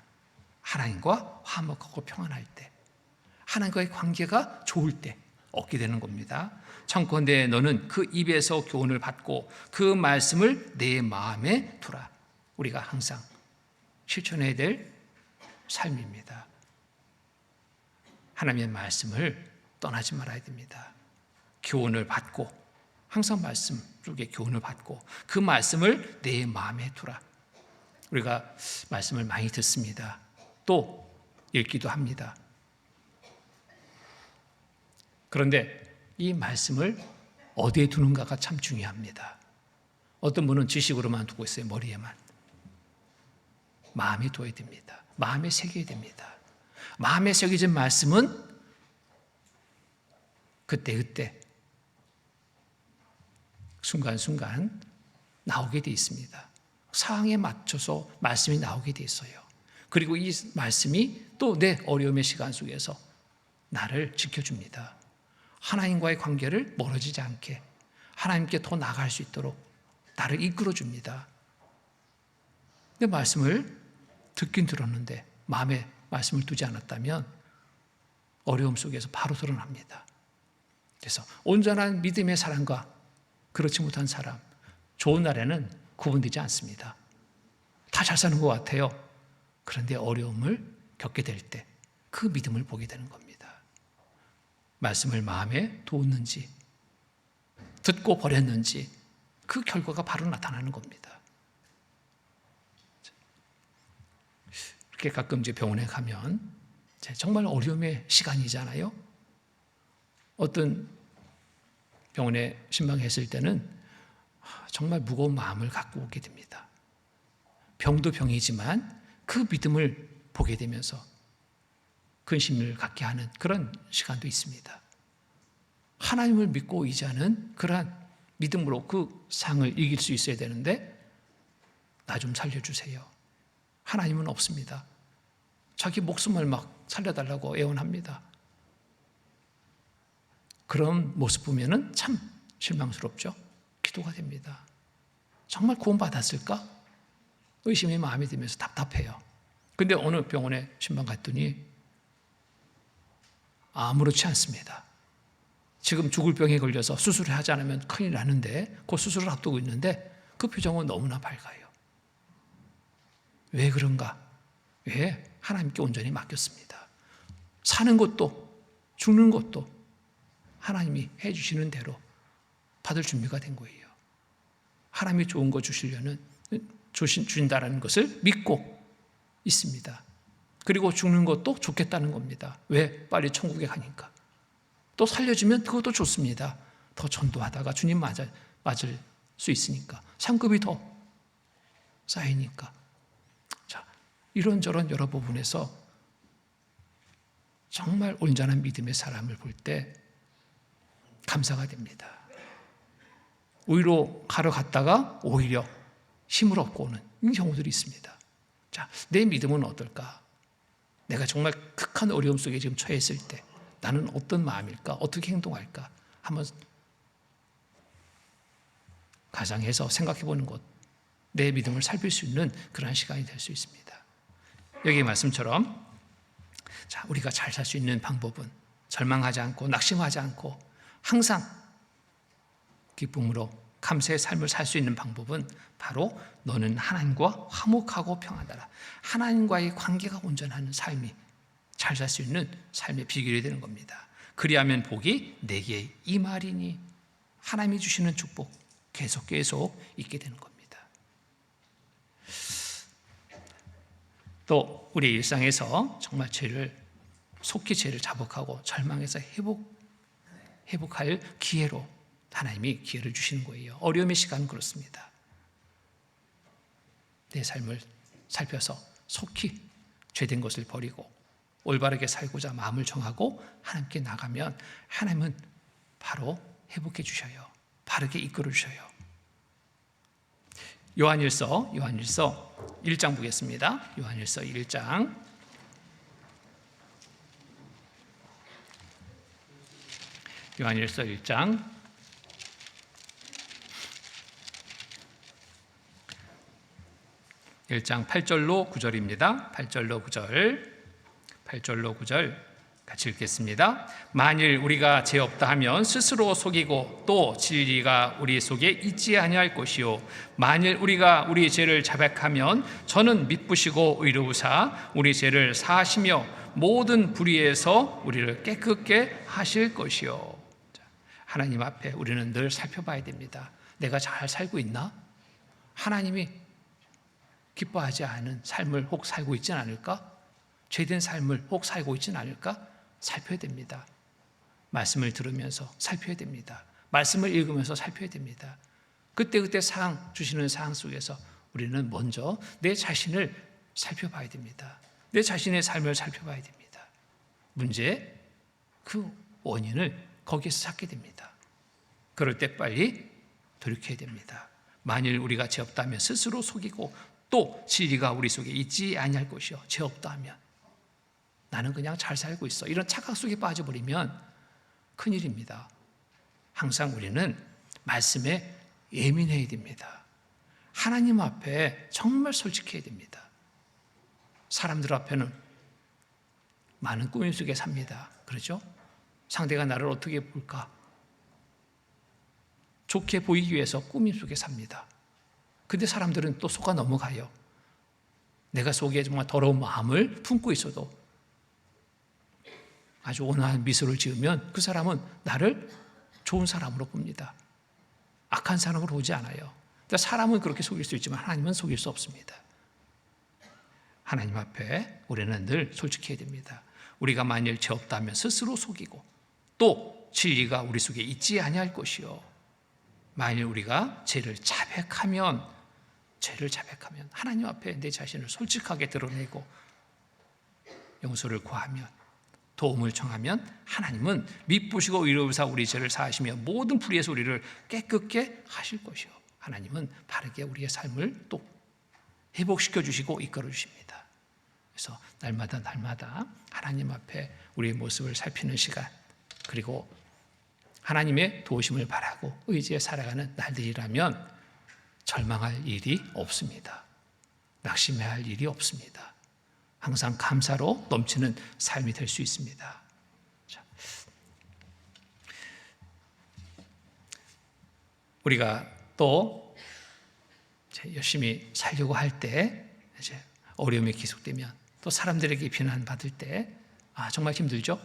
하나님과 화목하고 평안할 때, 하나님과의 관계가 좋을 때 얻게 되는 겁니다. 청컨대 너는 그 입에서 교훈을 받고 그 말씀을 내 마음에 두라. 우리가 항상 실천해야 될 삶입니다. 하나님의 말씀을 떠나지 말아야 됩니다. 교훈을 받고, 항상 말씀 속에 교훈을 받고 그 말씀을 내 마음에 두라. 우리가 말씀을 많이 듣습니다. 또 읽기도 합니다. 그런데 이 말씀을 어디에 두는가가 참 중요합니다. 어떤 분은 지식으로만 두고 있어요. 머리에만. 마음에 둬야 됩니다. 마음에 새겨야 됩니다. 마음에 새겨진 말씀은 그때 순간순간 나오게 돼 있습니다. 상황에 맞춰서 말씀이 나오게 돼 있어요. 그리고 이 말씀이 또 내 어려움의 시간 속에서 나를 지켜줍니다. 하나님과의 관계를 멀어지지 않게 하나님께 더 나아갈 수 있도록 나를 이끌어줍니다. 내 말씀을 듣긴 들었는데 마음에 말씀을 두지 않았다면 어려움 속에서 바로 드러납니다. 그래서 온전한 믿음의 사람과 그렇지 못한 사람, 좋은 날에는 구분되지 않습니다. 다 잘 사는 것 같아요. 그런데 어려움을 겪게 될 때 그 믿음을 보게 되는 겁니다. 말씀을 마음에 두었는지 듣고 버렸는지 그 결과가 바로 나타나는 겁니다. 이렇게 가끔 이제 병원에 가면 정말 어려움의 시간이잖아요. 어떤 병원에 신방했을 때는 정말 무거운 마음을 갖고 오게 됩니다. 병도 병이지만 그 믿음을 보게 되면서 근심을 갖게 하는 그런 시간도 있습니다. 하나님을 믿고 의지하는 그러한 믿음으로 그 상을 이길 수 있어야 되는데 나 좀 살려주세요. 하나님은 없습니다. 자기 목숨을 막 살려달라고 애원합니다. 그런 모습 보면은 참 실망스럽죠. 기도가 됩니다. 정말 구원받았을까? 의심이 마음에 들면서 답답해요. 근데 어느 병원에 신방 갔더니 아무렇지 않습니다. 지금 죽을 병에 걸려서 수술을 하지 않으면 큰일 나는데 그 수술을 앞두고 있는데 그 표정은 너무나 밝아요. 왜 그런가? 왜? 하나님께 온전히 맡겼습니다. 사는 것도 죽는 것도 하나님이 해주시는 대로 받을 준비가 된 거예요. 하나님이 좋은 거 주신다는 것을 믿고 있습니다. 그리고 죽는 것도 좋겠다는 겁니다. 왜? 빨리 천국에 가니까. 또 살려주면 그것도 좋습니다. 더 전도하다가 주님 맞을 수 있으니까. 상급이 더 쌓이니까. 자, 이런저런 여러 부분에서 정말 온전한 믿음의 사람을 볼 때 감사가 됩니다. 위로 갔다가 오히려 힘을 얻고 오는 이런 경우들이 있습니다. 자, 내 믿음은 어떨까? 내가 정말 극한 어려움 속에 지금 처했을 때 나는 어떤 마음일까? 어떻게 행동할까? 한번 가상해서 생각해보는 것, 내 믿음을 살필 수 있는 그런 시간이 될 수 있습니다. 여기 말씀처럼 자, 우리가 잘 살 수 있는 방법은 절망하지 않고 낙심하지 않고 항상 기쁨으로 감사의 삶을 살 수 있는 방법은 바로 너는 하나님과 화목하고 평안하라. 하나님과의 관계가 온전한 삶이 잘 살 수 있는 삶의 비결이 되는 겁니다. 그리하면 복이 내게 임하리니. 하나님이 주시는 축복 계속 있게 되는 겁니다. 또 우리 일상에서 정말 속히 죄를 자복하고 절망해서 회복할 기회로 하나님이 기회를 주시는 거예요. 어려움의 시간은 그렇습니다. 내 삶을 살펴서 속히 죄된 것을 버리고 올바르게 살고자 마음을 정하고 하나님께 나가면 하나님은 바로 회복해 주셔요. 바르게 이끌어 주셔요. 요한일서 1장 보겠습니다. 요한일서 1장 1장 8절로 9절입니다. 8절로 9절 같이 읽겠습니다. 만일 우리가 죄 없다 하면 스스로 속이고 또 진리가 우리 속에 있지 아니할 것이요 만일 우리가 우리 죄를 자백하면 저는 미쁘시고 의로우사 우리 죄를 사하시며 모든 불의에서 우리를 깨끗게 하실 것이요. 하나님 앞에 우리는 늘 살펴봐야 됩니다. 내가 잘 살고 있나? 하나님이 기뻐하지 않은 삶을 혹 살고 있지는 않을까? 죄된 삶을 혹 살고 있지는 않을까? 살펴야 됩니다. 말씀을 들으면서 살펴야 됩니다. 말씀을 읽으면서 살펴야 됩니다. 그때 주시는 상황 속에서 우리는 먼저 내 자신을 살펴봐야 됩니다. 내 자신의 삶을 살펴봐야 됩니다. 문제, 그 원인을 거기에서 찾게 됩니다. 그럴 때 빨리 돌이켜야 됩니다. 만일 우리가 죄 없다면 스스로 속이고 또 진리가 우리 속에 있지 아니할 것이요. 죄 없다 하면 나는 그냥 잘 살고 있어. 이런 착각 속에 빠져버리면 큰일입니다. 항상 우리는 말씀에 예민해야 됩니다. 하나님 앞에 정말 솔직해야 됩니다. 사람들 앞에는 많은 꾸밈 속에 삽니다. 그렇죠? 상대가 나를 어떻게 볼까? 좋게 보이기 위해서 꾸밈 속에 삽니다. 근데 사람들은 또 속아 넘어가요. 내가 속에 정말 더러운 마음을 품고 있어도 아주 온화한 미소를 지으면 그 사람은 나를 좋은 사람으로 봅니다. 악한 사람으로 보지 않아요. 그러니까 사람은 그렇게 속일 수 있지만 하나님은 속일 수 없습니다. 하나님 앞에 우리는 늘 솔직해야 됩니다. 우리가 만일 죄 없다면 스스로 속이고 또 진리가 우리 속에 있지 아니할 것이요 만일 우리가 죄를 자백하면 하나님 앞에 내 자신을 솔직하게 드러내고 용서를 구하면 도움을 청하면 하나님은 미쁘시고 의로우사 우리 죄를 사하시며 모든 불의에서 우리를 깨끗게 하실 것이요 하나님은 바르게 우리의 삶을 또 회복시켜 주시고 이끌어 주십니다. 그래서 날마다 하나님 앞에 우리의 모습을 살피는 시간 그리고 하나님의 도우심을 바라고 의지에 살아가는 날들이라면 절망할 일이 없습니다. 낙심해야 할 일이 없습니다. 항상 감사로 넘치는 삶이 될 수 있습니다. 우리가 또 열심히 살려고 할 때 어려움이 계속되면 또 사람들에게 비난받을 때 정말 힘들죠?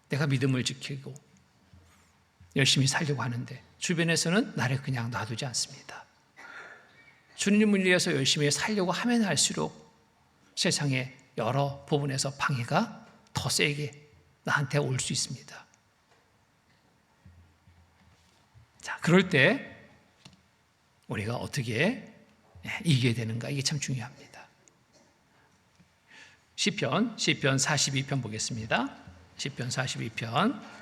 내가 믿음을 지키고 열심히 살려고 하는데 주변에서는 나를 그냥 놔두지 않습니다. 주님을 위해서 열심히 살려고 하면 할수록 세상의 여러 부분에서 방해가 더 세게 나한테 올 수 있습니다. 자, 그럴 때 우리가 어떻게 이겨야 되는가 이게 참 중요합니다. 시편 42편 보겠습니다. 시편 42편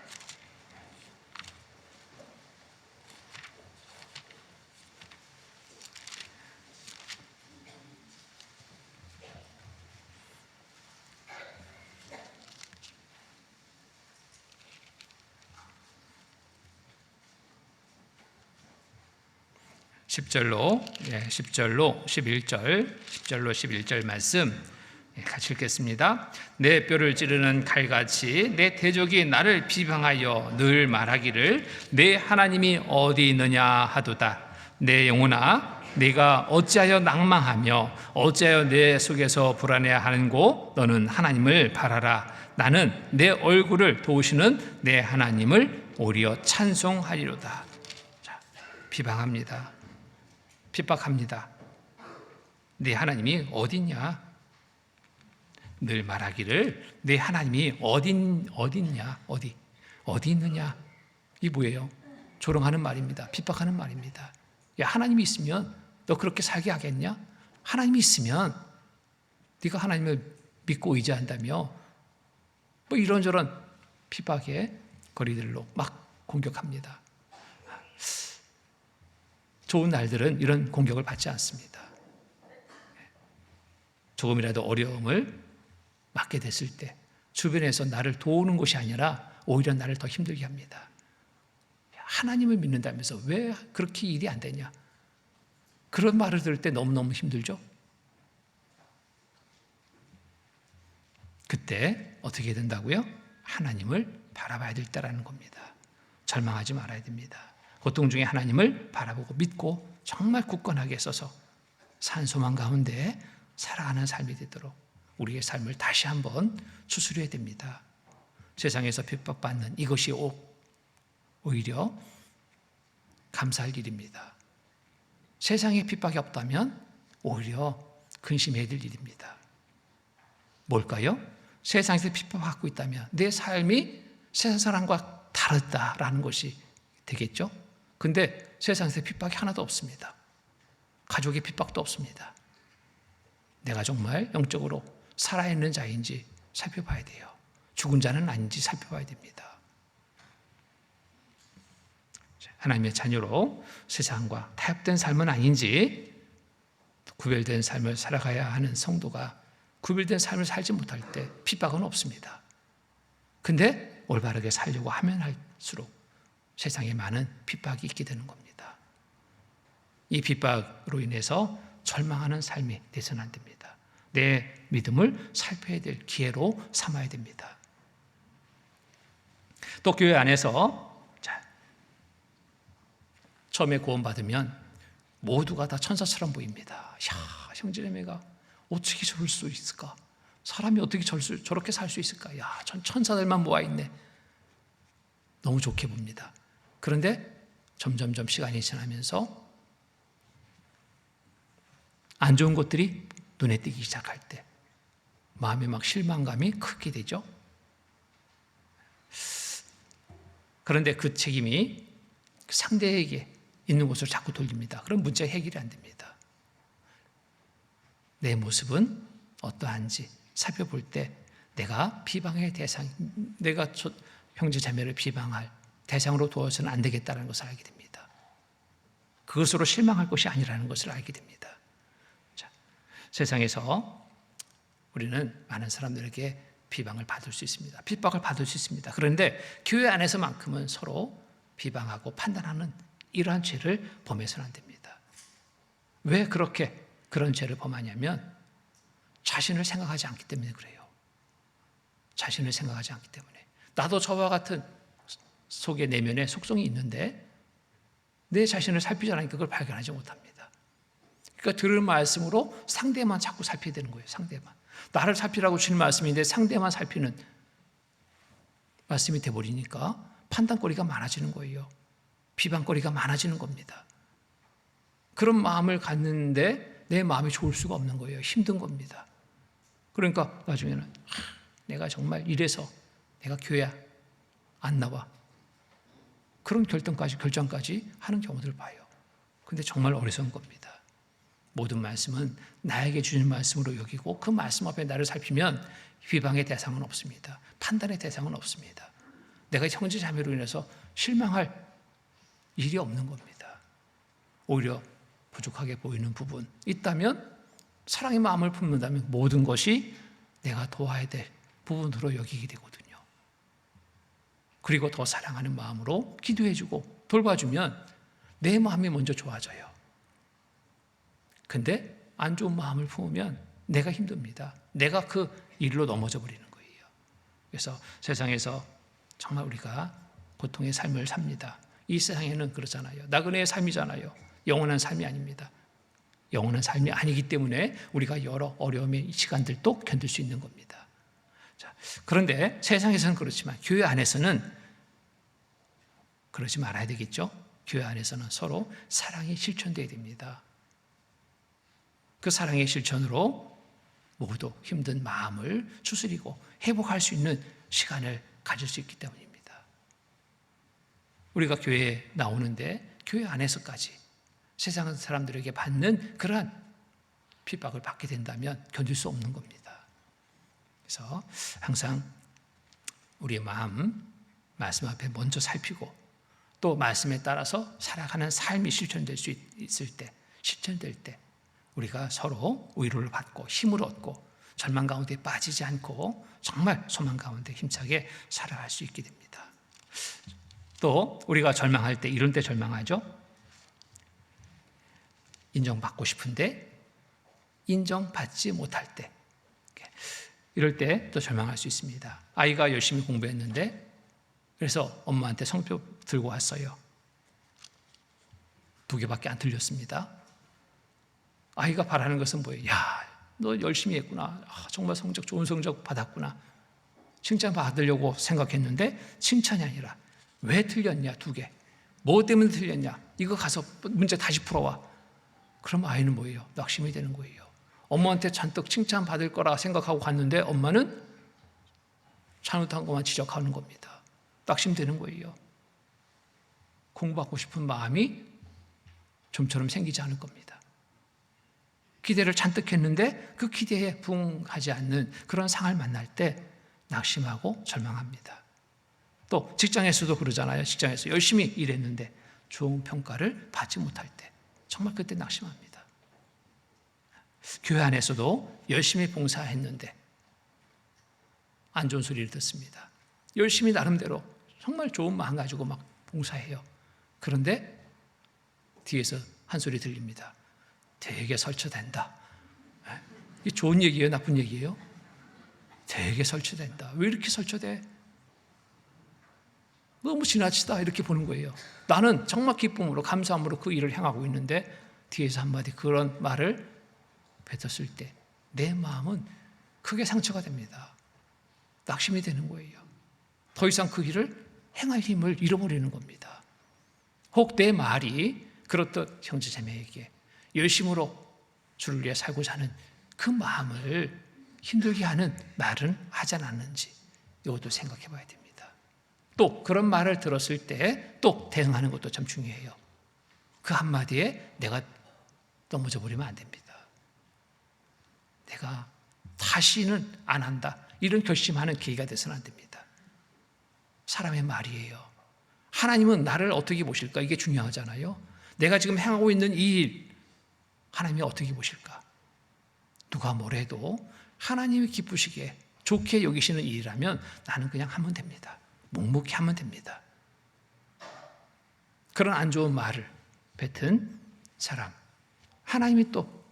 10절로 11절 말씀 같이 읽겠습니다. 내 뼈를 찌르는 칼같이 내 대적이 나를 비방하여 늘 말하기를 내 하나님이 어디 있느냐 하도다. 내 영혼아 네가 어찌하여 낭망하며 어찌하여 내 속에서 불안해하는고? 너는 하나님을 바라라. 나는 내 얼굴을 도우시는 내 하나님을 오히려 찬송하리로다. 자, 비방합니다. 핍박합니다. 네 하나님이 어딨냐? 늘 말하기를 네 하나님이 어딨냐? 어디 있느냐? 이 뭐예요? 조롱하는 말입니다. 핍박하는 말입니다. 야, 하나님이 있으면 너 그렇게 살게 하겠냐? 하나님이 있으면 네가 하나님을 믿고 의지한다며 뭐 이런저런 핍박의 거리들로 막 공격합니다. 좋은 날들은 이런 공격을 받지 않습니다. 조금이라도 어려움을 맞게 됐을 때 주변에서 나를 도우는 것이 아니라 오히려 나를 더 힘들게 합니다. 하나님을 믿는다면서 왜 그렇게 일이 안 되냐? 그런 말을 들을 때 너무너무 힘들죠? 그때 어떻게 된다고요? 하나님을 바라봐야 될 때라는 겁니다. 절망하지 말아야 됩니다. 고통 중에 하나님을 바라보고 믿고 정말 굳건하게 서서 산소망 가운데 살아가는 삶이 되도록 우리의 삶을 다시 한번 추스려야 됩니다. 세상에서 핍박받는 이것이 오히려 감사할 일입니다. 세상에 핍박이 없다면 오히려 근심해야 될 일입니다. 뭘까요? 세상에서 핍박받고 있다면 내 삶이 세상 사람과 다르다라는 것이 되겠죠? 근데 세상에서 핍박이 하나도 없습니다. 가족의 핍박도 없습니다. 내가 정말 영적으로 살아있는 자인지 살펴봐야 돼요. 죽은 자는 아닌지 살펴봐야 됩니다. 하나님의 자녀로 세상과 타협된 삶은 아닌지 구별된 삶을 살아가야 하는 성도가 구별된 삶을 살지 못할 때 핍박은 없습니다. 근데 올바르게 살려고 하면 할수록 세상에 많은 핍박이 있게 되는 겁니다. 이 핍박으로 인해서 절망하는 삶이 되서는 안 됩니다. 내 믿음을 살펴야 될 기회로 삼아야 됩니다. 또 교회 안에서 처음에 구원받으면 모두가 다 천사처럼 보입니다. 야, 형제자매가 어떻게 저럴 수 있을까? 사람이 어떻게 저렇게 살 수 있을까? 야, 전 천사들만 모아있네. 너무 좋게 봅니다. 그런데 점점점 시간이 지나면서 안 좋은 것들이 눈에 띄기 시작할 때 마음에 막 실망감이 크게 되죠. 그런데 그 책임이 상대에게 있는 곳으로 자꾸 돌립니다. 그럼 문제가 해결이 안 됩니다. 내 모습은 어떠한지 살펴볼 때 내가 비방의 대상, 내가 형제 자매를 비방할 대상으로 두어서는 안 되겠다는 것을 알게 됩니다. 그것으로 실망할 것이 아니라는 것을 알게 됩니다. 자, 세상에서 우리는 많은 사람들에게 비방을 받을 수 있습니다. 핍박을 받을 수 있습니다. 그런데 교회 안에서만큼은 서로 비방하고 판단하는 이러한 죄를 범해서는 안 됩니다. 왜 그렇게 그런 죄를 범하냐면 자신을 생각하지 않기 때문에 그래요. 자신을 생각하지 않기 때문에. 나도 저와 같은 속의 내면의 속성이 있는데 내 자신을 살피지 않으니까 그걸 발견하지 못합니다. 그러니까 들을 말씀으로 상대만 자꾸 살피게 되는 거예요. 상대만. 나를 살피라고 주는 말씀인데 상대만 살피는 말씀이 돼버리니까 판단거리가 많아지는 거예요. 비방거리가 많아지는 겁니다. 그런 마음을 갖는데 내 마음이 좋을 수가 없는 거예요. 힘든 겁니다. 그러니까 나중에는 내가 정말 이래서 내가 교회 안 나와. 그런 결정까지 하는 경우들을 봐요. 근데 정말 어리석은 겁니다. 모든 말씀은 나에게 주는 말씀으로 여기고 그 말씀 앞에 나를 살피면 비방의 대상은 없습니다. 판단의 대상은 없습니다. 내가 형제 자매로 인해서 실망할 일이 없는 겁니다. 오히려 부족하게 보이는 부분 있다면 사랑의 마음을 품는다면 모든 것이 내가 도와야 될 부분으로 여기게 되거든요. 그리고 더 사랑하는 마음으로 기도해주고 돌봐주면 내 마음이 먼저 좋아져요. 근데 안 좋은 마음을 품으면 내가 힘듭니다. 내가 그 일로 넘어져 버리는 거예요. 그래서 세상에서 정말 우리가 고통의 삶을 삽니다. 이 세상에는 그렇잖아요. 나그네의 삶이잖아요. 영원한 삶이 아닙니다. 영원한 삶이 아니기 때문에 우리가 여러 어려움의 시간들도 견딜 수 있는 겁니다. 자, 그런데 세상에서는 그렇지만 교회 안에서는 그러지 말아야 되겠죠. 교회 안에서는 서로 사랑이 실천되어야 됩니다. 그 사랑의 실천으로 모두 힘든 마음을 추스리고 회복할 수 있는 시간을 가질 수 있기 때문입니다. 우리가 교회에 나오는데 교회 안에서까지 세상 사람들에게 받는 그러한 핍박을 받게 된다면 견딜 수 없는 겁니다. 그래서 항상 우리의 마음, 말씀 앞에 먼저 살피고 또 말씀에 따라서 살아가는 삶이 실천될 수 있을 때, 실천될 때 우리가 서로 위로를 받고 힘을 얻고 절망 가운데 빠지지 않고 정말 소망 가운데 힘차게 살아갈 수 있게 됩니다. 또 우리가 절망할 때 이런 때 절망하죠. 인정받고 싶은데 인정받지 못할 때, 이럴 때 또 절망할 수 있습니다. 아이가 열심히 공부했는데 그래서 엄마한테 성표 들고 왔어요. 2개밖에 안 틀렸습니다. 아이가 바라는 것은 뭐예요? 야, 너 열심히 했구나. 정말 좋은 성적 받았구나. 칭찬 받으려고 생각했는데 칭찬이 아니라 왜 틀렸냐, 2개. 뭐 때문에 틀렸냐? 이거 가서 문제 다시 풀어와. 그럼 아이는 뭐예요? 낙심이 되는 거예요. 엄마한테 잔뜩 칭찬 받을 거라 생각하고 갔는데 엄마는 잘못한 것만 지적하는 겁니다. 낙심되는 거예요. 공부하고 싶은 마음이 좀처럼 생기지 않을 겁니다. 기대를 잔뜩 했는데 그 기대에 부응하지 않는 그런 상황을 만날 때 낙심하고 절망합니다. 또 직장에서도 그러잖아요. 직장에서 열심히 일했는데 좋은 평가를 받지 못할 때 정말 그때 낙심합니다. 교회 안에서도 열심히 봉사했는데 안 좋은 소리를 듣습니다. 열심히 나름대로 정말 좋은 마음 가지고 막 봉사해요. 그런데 뒤에서 한 소리 들립니다. 되게 설쳐된다. 이게 좋은 얘기예요? 나쁜 얘기예요? 되게 설쳐된다. 왜 이렇게 설쳐돼? 너무 지나치다 이렇게 보는 거예요. 나는 정말 기쁨으로 감사함으로 그 일을 행하고 있는데 뒤에서 한마디 그런 말을 뱉었을 때 내 마음은 크게 상처가 됩니다. 낙심이 되는 거예요. 더 이상 그 일을 행할 힘을 잃어버리는 겁니다. 혹 내 말이 그렇듯 형제자매에게 열심으로 주를 위해 살고자 하는 그 마음을 힘들게 하는 말은 하지 않았는지 이것도 생각해 봐야 됩니다. 또 그런 말을 들었을 때 또 대응하는 것도 참 중요해요. 그 한마디에 내가 넘어져 버리면 안 됩니다. 내가 다시는 안 한다. 이런 결심하는 계기가 돼서는 안 됩니다. 사람의 말이에요. 하나님은 나를 어떻게 보실까? 이게 중요하잖아요. 내가 지금 행하고 있는 이 일, 하나님이 어떻게 보실까? 누가 뭐래도 하나님이 기쁘시게 좋게 여기시는 일이라면 나는 그냥 하면 됩니다. 묵묵히 하면 됩니다. 그런 안 좋은 말을 뱉은 사람, 하나님이 또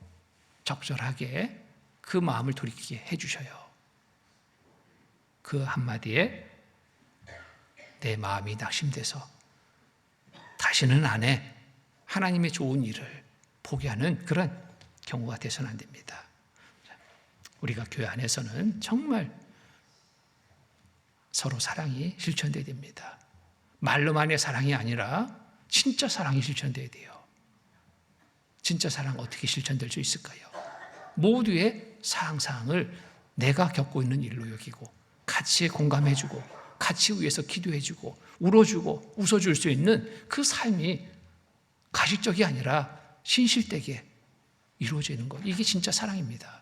적절하게 그 마음을 돌이키게 해주셔요. 그 한마디에 내 마음이 낙심돼서 다시는 안 해. 하나님의 좋은 일을 포기하는 그런 경우가 돼서는 안 됩니다. 우리가 교회 안에서는 정말 서로 사랑이 실천돼야 됩니다. 말로만의 사랑이 아니라 진짜 사랑이 실천돼야 돼요. 진짜 사랑 어떻게 실천될 수 있을까요? 모두의 사항사항을 내가 겪고 있는 일로 여기고 같이 공감해주고 같이 위해서 기도해주고 울어주고 웃어줄 수 있는 그 삶이 가식적이 아니라 신실되게 이루어지는 것, 이게 진짜 사랑입니다.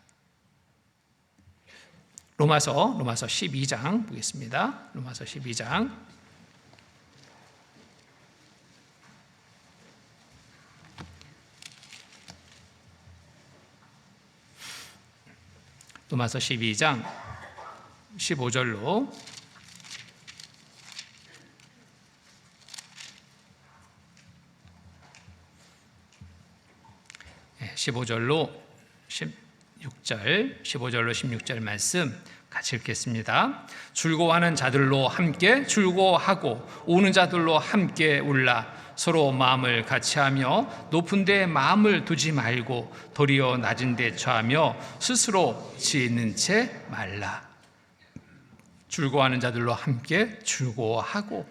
로마서 12장 보겠습니다. 로마서 12장 로마서 12장 15절로 15절로 16절 말씀 같이 읽겠습니다. 즐거워하는 자들로 함께 즐거워하고 우는 자들로 함께 울라. 서로 마음을 같이하며 높은 데 마음을 두지 말고 도리어 낮은 데 처하며 스스로 지혜 있는 채 말라. 즐거워하는 자들로 함께 즐거워하고,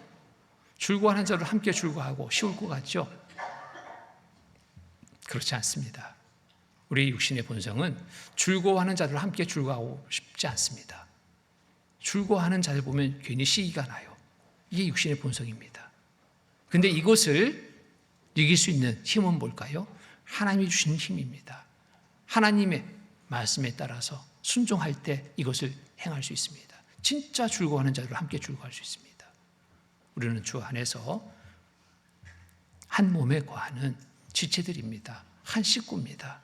즐거워하는 자들로 함께 즐거워하고 쉬울 것 같죠? 그렇지 않습니다. 우리 육신의 본성은 즐거워하는 자들과 함께 즐거워하고 싶지 않습니다. 즐거워하는 자들 보면 괜히 시기가 나요. 이게 육신의 본성입니다. 그런데 이것을 이길 수 있는 힘은 뭘까요? 하나님이 주시는 힘입니다. 하나님의 말씀에 따라서 순종할 때 이것을 행할 수 있습니다. 진짜 즐거워하는 자들과 함께 즐거워할 수 있습니다. 우리는 주 안에서 한 몸에 거하는 지체들입니다. 한 식구입니다.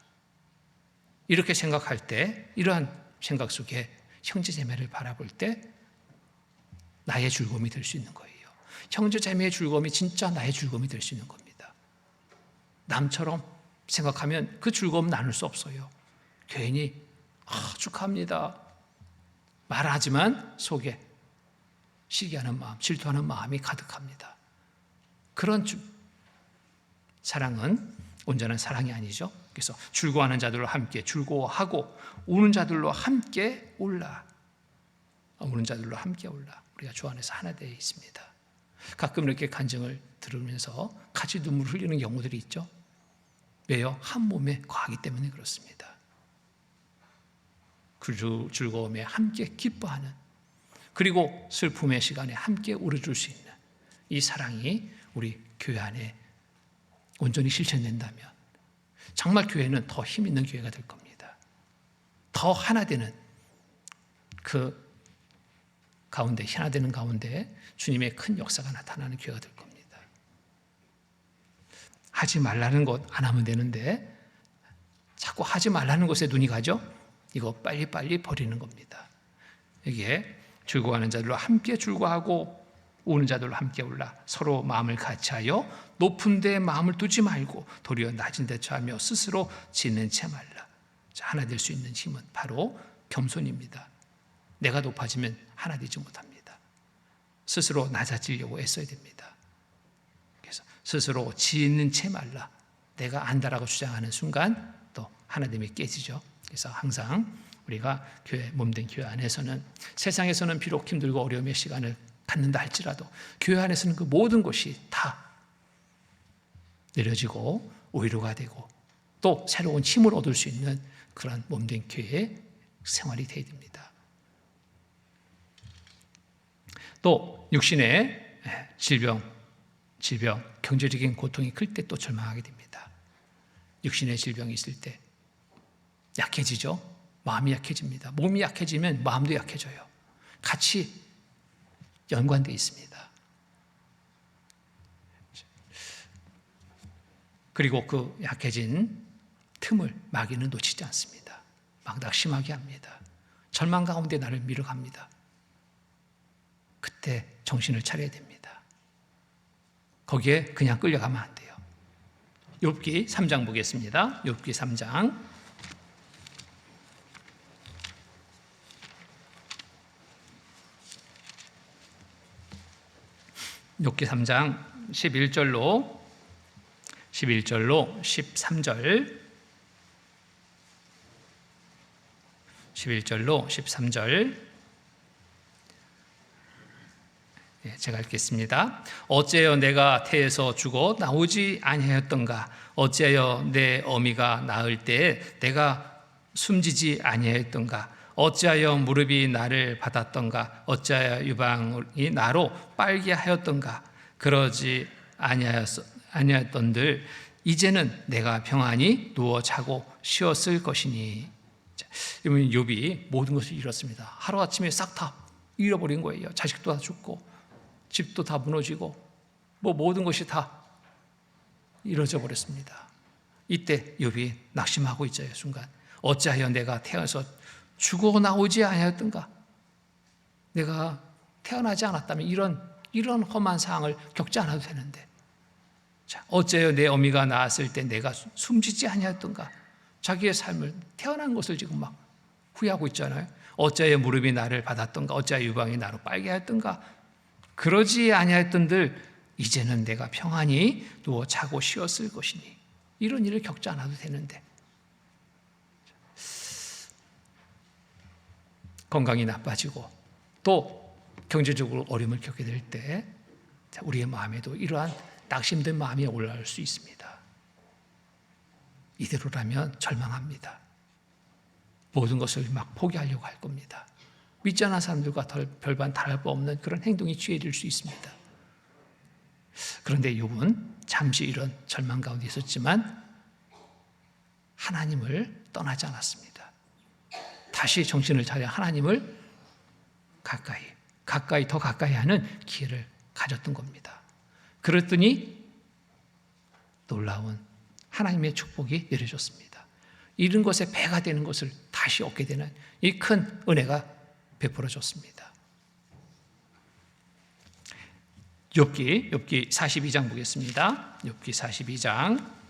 이렇게 생각할 때, 이러한 생각 속에 형제자매를 바라볼 때 나의 즐거움이 될 수 있는 거예요. 형제자매의 즐거움이 진짜 나의 즐거움이 될 수 있는 겁니다. 남처럼 생각하면 그 즐거움 나눌 수 없어요. 괜히 축하합니다 말하지만 속에 시기하는 마음, 질투하는 마음이 가득합니다. 그런 사랑은 온전한 사랑이 아니죠. 그래서 즐거워하는 자들로 함께 즐거워하고 우는 자들로 함께 울라. 우는 자들로 함께 울라. 우리가 주 안에서 하나 되어 있습니다. 가끔 이렇게 간증을 들으면서 같이 눈물을 흘리는 경우들이 있죠. 왜요? 한 몸에 거하기 때문에 그렇습니다. 그 즐거움에 함께 기뻐하는, 그리고 슬픔의 시간에 함께 울어줄 수 있는 이 사랑이 우리 교회 안에 온전히 실천된다면 정말 교회는 더 힘 있는 교회가 될 겁니다. 더 하나 되는 그 가운데, 하나 되는 가운데 주님의 큰 역사가 나타나는 교회가 될 겁니다. 하지 말라는 것 안 하면 되는데 자꾸 하지 말라는 것에 눈이 가죠. 이거 빨리빨리 버리는 겁니다. 이게 즐거워하는 자들로 함께 즐거워하고 우는 자들로 함께 울라. 서로 마음을 같이하여 높은 데 마음을 두지 말고 도리어 낮은 데 처하며 스스로 지는 채 말라. 하나 될 수 있는 힘은 바로 겸손입니다. 내가 높아지면 하나 되지 못합니다. 스스로 낮아지려고 애써야 됩니다. 그래서 스스로 지는 채 말라. 내가 안다라고 주장하는 순간 또 하나됨이 깨지죠. 그래서 항상 우리가 교회, 몸된 교회 안에서는 세상에서는 비록 힘들고 어려움의 시간을 갖는다 할지라도 교회 안에서는 그 모든 것이 다 내려지고 오히려가 되고 또 새로운 힘을 얻을 수 있는 그런 몸된 교회의 생활이 되어야 됩니다. 또 육신의 질병, 경제적인 고통이 클 때 또 절망하게 됩니다. 육신의 질병이 있을 때 약해지죠. 마음이 약해집니다. 몸이 약해지면 마음도 약해져요. 같이 연관되어 있습니다. 그리고 그 약해진 틈을 마귀는 놓치지 않습니다. 막 낙심하게 합니다. 절망 가운데 나를 밀어갑니다. 그때 정신을 차려야 됩니다. 거기에 그냥 끌려가면 안 돼요. 욥기 3장 보겠습니다. 욥기 3장. 욥기 3장 11절로 13절, 11절로 13절 제가 읽겠습니다. 어찌하여 내가 태에서 죽어 나오지 아니하였던가? 어찌하여 내 어미가 낳을 때에 내가 숨지지 아니하였던가? 어찌하여 무릎이 나를 받았던가? 어찌하여 유방이 나로 빨게 하였던가? 그러지 아니하였던들 이제는 내가 평안히 누워 자고 쉬었을 것이니. 여러분, 욥이 모든 것을 잃었습니다. 하루아침에 싹 다 잃어버린 거예요. 자식도 다 죽고 집도 다 무너지고 모든 것이 다 이루어져 버렸습니다. 이때 욥이 낙심하고 있죠. 순간 어찌하여 내가 태어나서 죽어 나오지 아니하였던가? 내가 태어나지 않았다면 이런 험한 상황을 겪지 않아도 되는데, 자, 어찌하여 내 어미가 낳았을 때 내가 숨지지 아니하였던가? 자기의 삶을 태어난 것을 지금 막 후회하고 있잖아요. 어찌하여 무릎이 나를 받았던가, 어찌하여 유방이 나로 빨게 하였던가. 그러지 아니하였던들 이제는 내가 평안히 누워 자고 쉬었을 것이니. 이런 일을 겪지 않아도 되는데 건강이 나빠지고 또 경제적으로 어려움을 겪게 될 때 우리의 마음에도 이러한 낙심된 마음이 올라올 수 있습니다. 이대로라면 절망합니다. 모든 것을 막 포기하려고 할 겁니다. 믿지 않은 사람들과 별반 다를 바 없는 그런 행동이 취해질 수 있습니다. 그런데 욥은 잠시 이런 절망 가운데 있었지만 하나님을 떠나지 않았습니다. 다시 정신을 차려 하나님을 가까이 더 가까이 하는 기회를 가졌던 겁니다. 그랬더니 놀라운 하나님의 축복이 내려졌습니다. 잃은 것에 배가 되는 것을 다시 얻게 되는 이 큰 은혜가 베풀어졌습니다. 욥기 42장 보겠습니다. 욥기 42장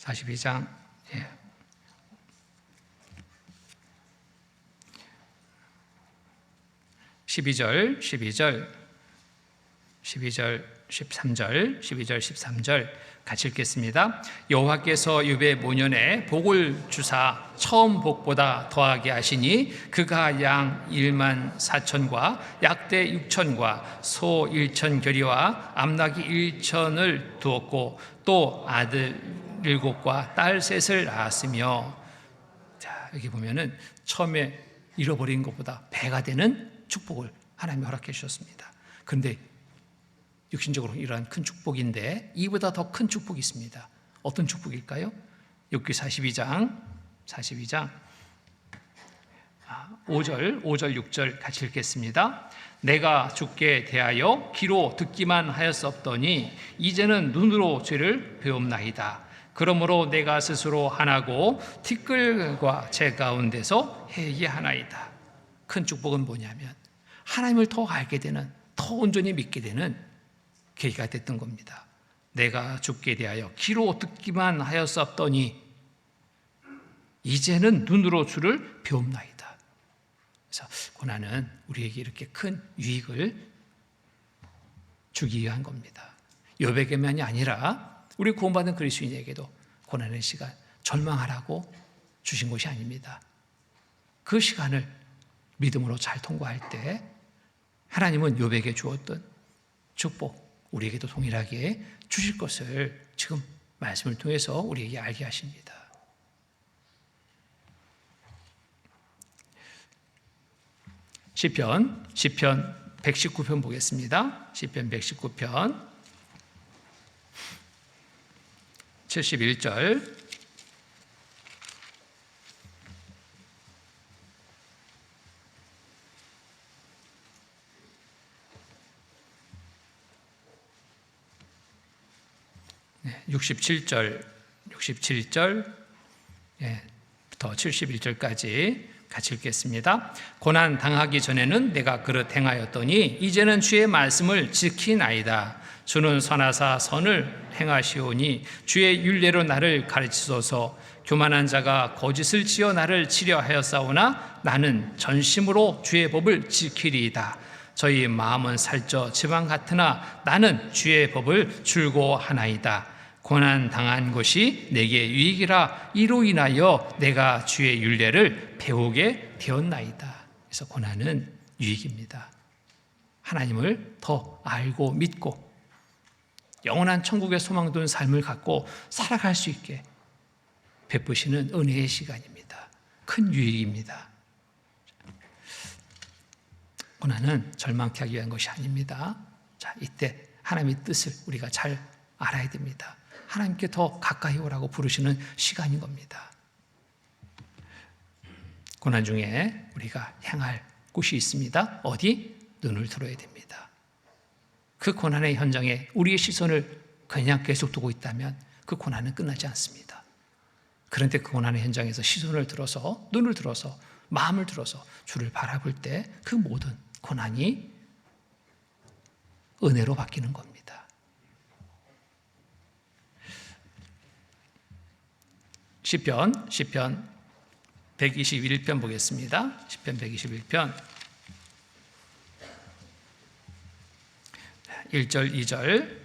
42장 12절, 13절 같이 읽겠습니다. 여호와께서 욥의 모년에 복을 주사 처음 복보다 더하게 하시니 그가 양 1만 4천과 약대 6천과 소 1천 결이와 암나귀 1천을 두었고 또 아들 7과 딸 3을 낳았으며. 자, 여기 보면은 처음에 잃어버린 것보다 배가 되는 축복을 하나님이 허락해 주셨습니다. 그런데 육신적으로 이러한 큰 축복인데 이보다 더 큰 축복이 있습니다. 어떤 축복일까요? 욥기 42장 5절, 6절 같이 읽겠습니다. 내가 주께 대하여 귀로 듣기만 하였었더니 이제는 눈으로 죄를 배움나이다. 그러므로 내가 스스로 하나고 티끌과 제 가운데서 회개하나이다. 큰 축복은 뭐냐면 하나님을 더 알게 되는, 더 온전히 믿게 되는 계기가 됐던 겁니다. 내가 주께 대하여 귀로 듣기만 하였었더니 이제는 눈으로 주를 배움나이다. 그래서 고난은 우리에게 이렇게 큰 유익을 주기 위한 겁니다. 욥에게만이 아니라 우리 구원받은 그리스도인에게도 고난의 시간, 절망하라고 주신 것이 아닙니다. 그 시간을 믿음으로 잘 통과할 때 하나님은 욥에게 주었던 축복 우리에게도 동일하게 주실 것을 지금 말씀을 통해서 우리에게 알게 하십니다. 시편 119편 보겠습니다. 시편 119편 71절 네, 67절 부터 71절까지 같이 읽겠습니다. 고난 당하기 전에는 내가 그릇 행하였더니 이제는 주의 말씀을 지키나이다. 주는 선하사 선을 행하시오니 주의 율례로 나를 가르치소서. 교만한 자가 거짓을 지어 나를 치려하였사오나 나는 전심으로 주의 법을 지키리이다. 저희 마음은 살쪄 지방 같으나 나는 주의 법을 즐거워하나이다. 고난 당한 것이 내게 유익이라 이로 인하여 내가 주의 율례를 배우게 되었나이다. 그래서 고난은 유익입니다. 하나님을 더 알고 믿고 영원한 천국의 소망 둔 삶을 갖고 살아갈 수 있게 베푸시는 은혜의 시간입니다. 큰 유익입니다. 고난은 절망케 하기 위한 것이 아닙니다. 자, 이때 하나님의 뜻을 우리가 잘 알아야 됩니다. 하나님께 더 가까이 오라고 부르시는 시간인 겁니다. 고난 중에 우리가 향할 곳이 있습니다. 어디? 눈을 들어야 됩니다. 그 고난의 현장에 우리의 시선을 그냥 계속 두고 있다면 그 고난은 끝나지 않습니다. 그런데 그 고난의 현장에서 시선을 들어서, 눈을 들어서, 마음을 들어서 주를 바라볼 때 그 모든 고난이 은혜로 바뀌는 겁니다. 시편 121편 보겠습니다. 시편 121편 1절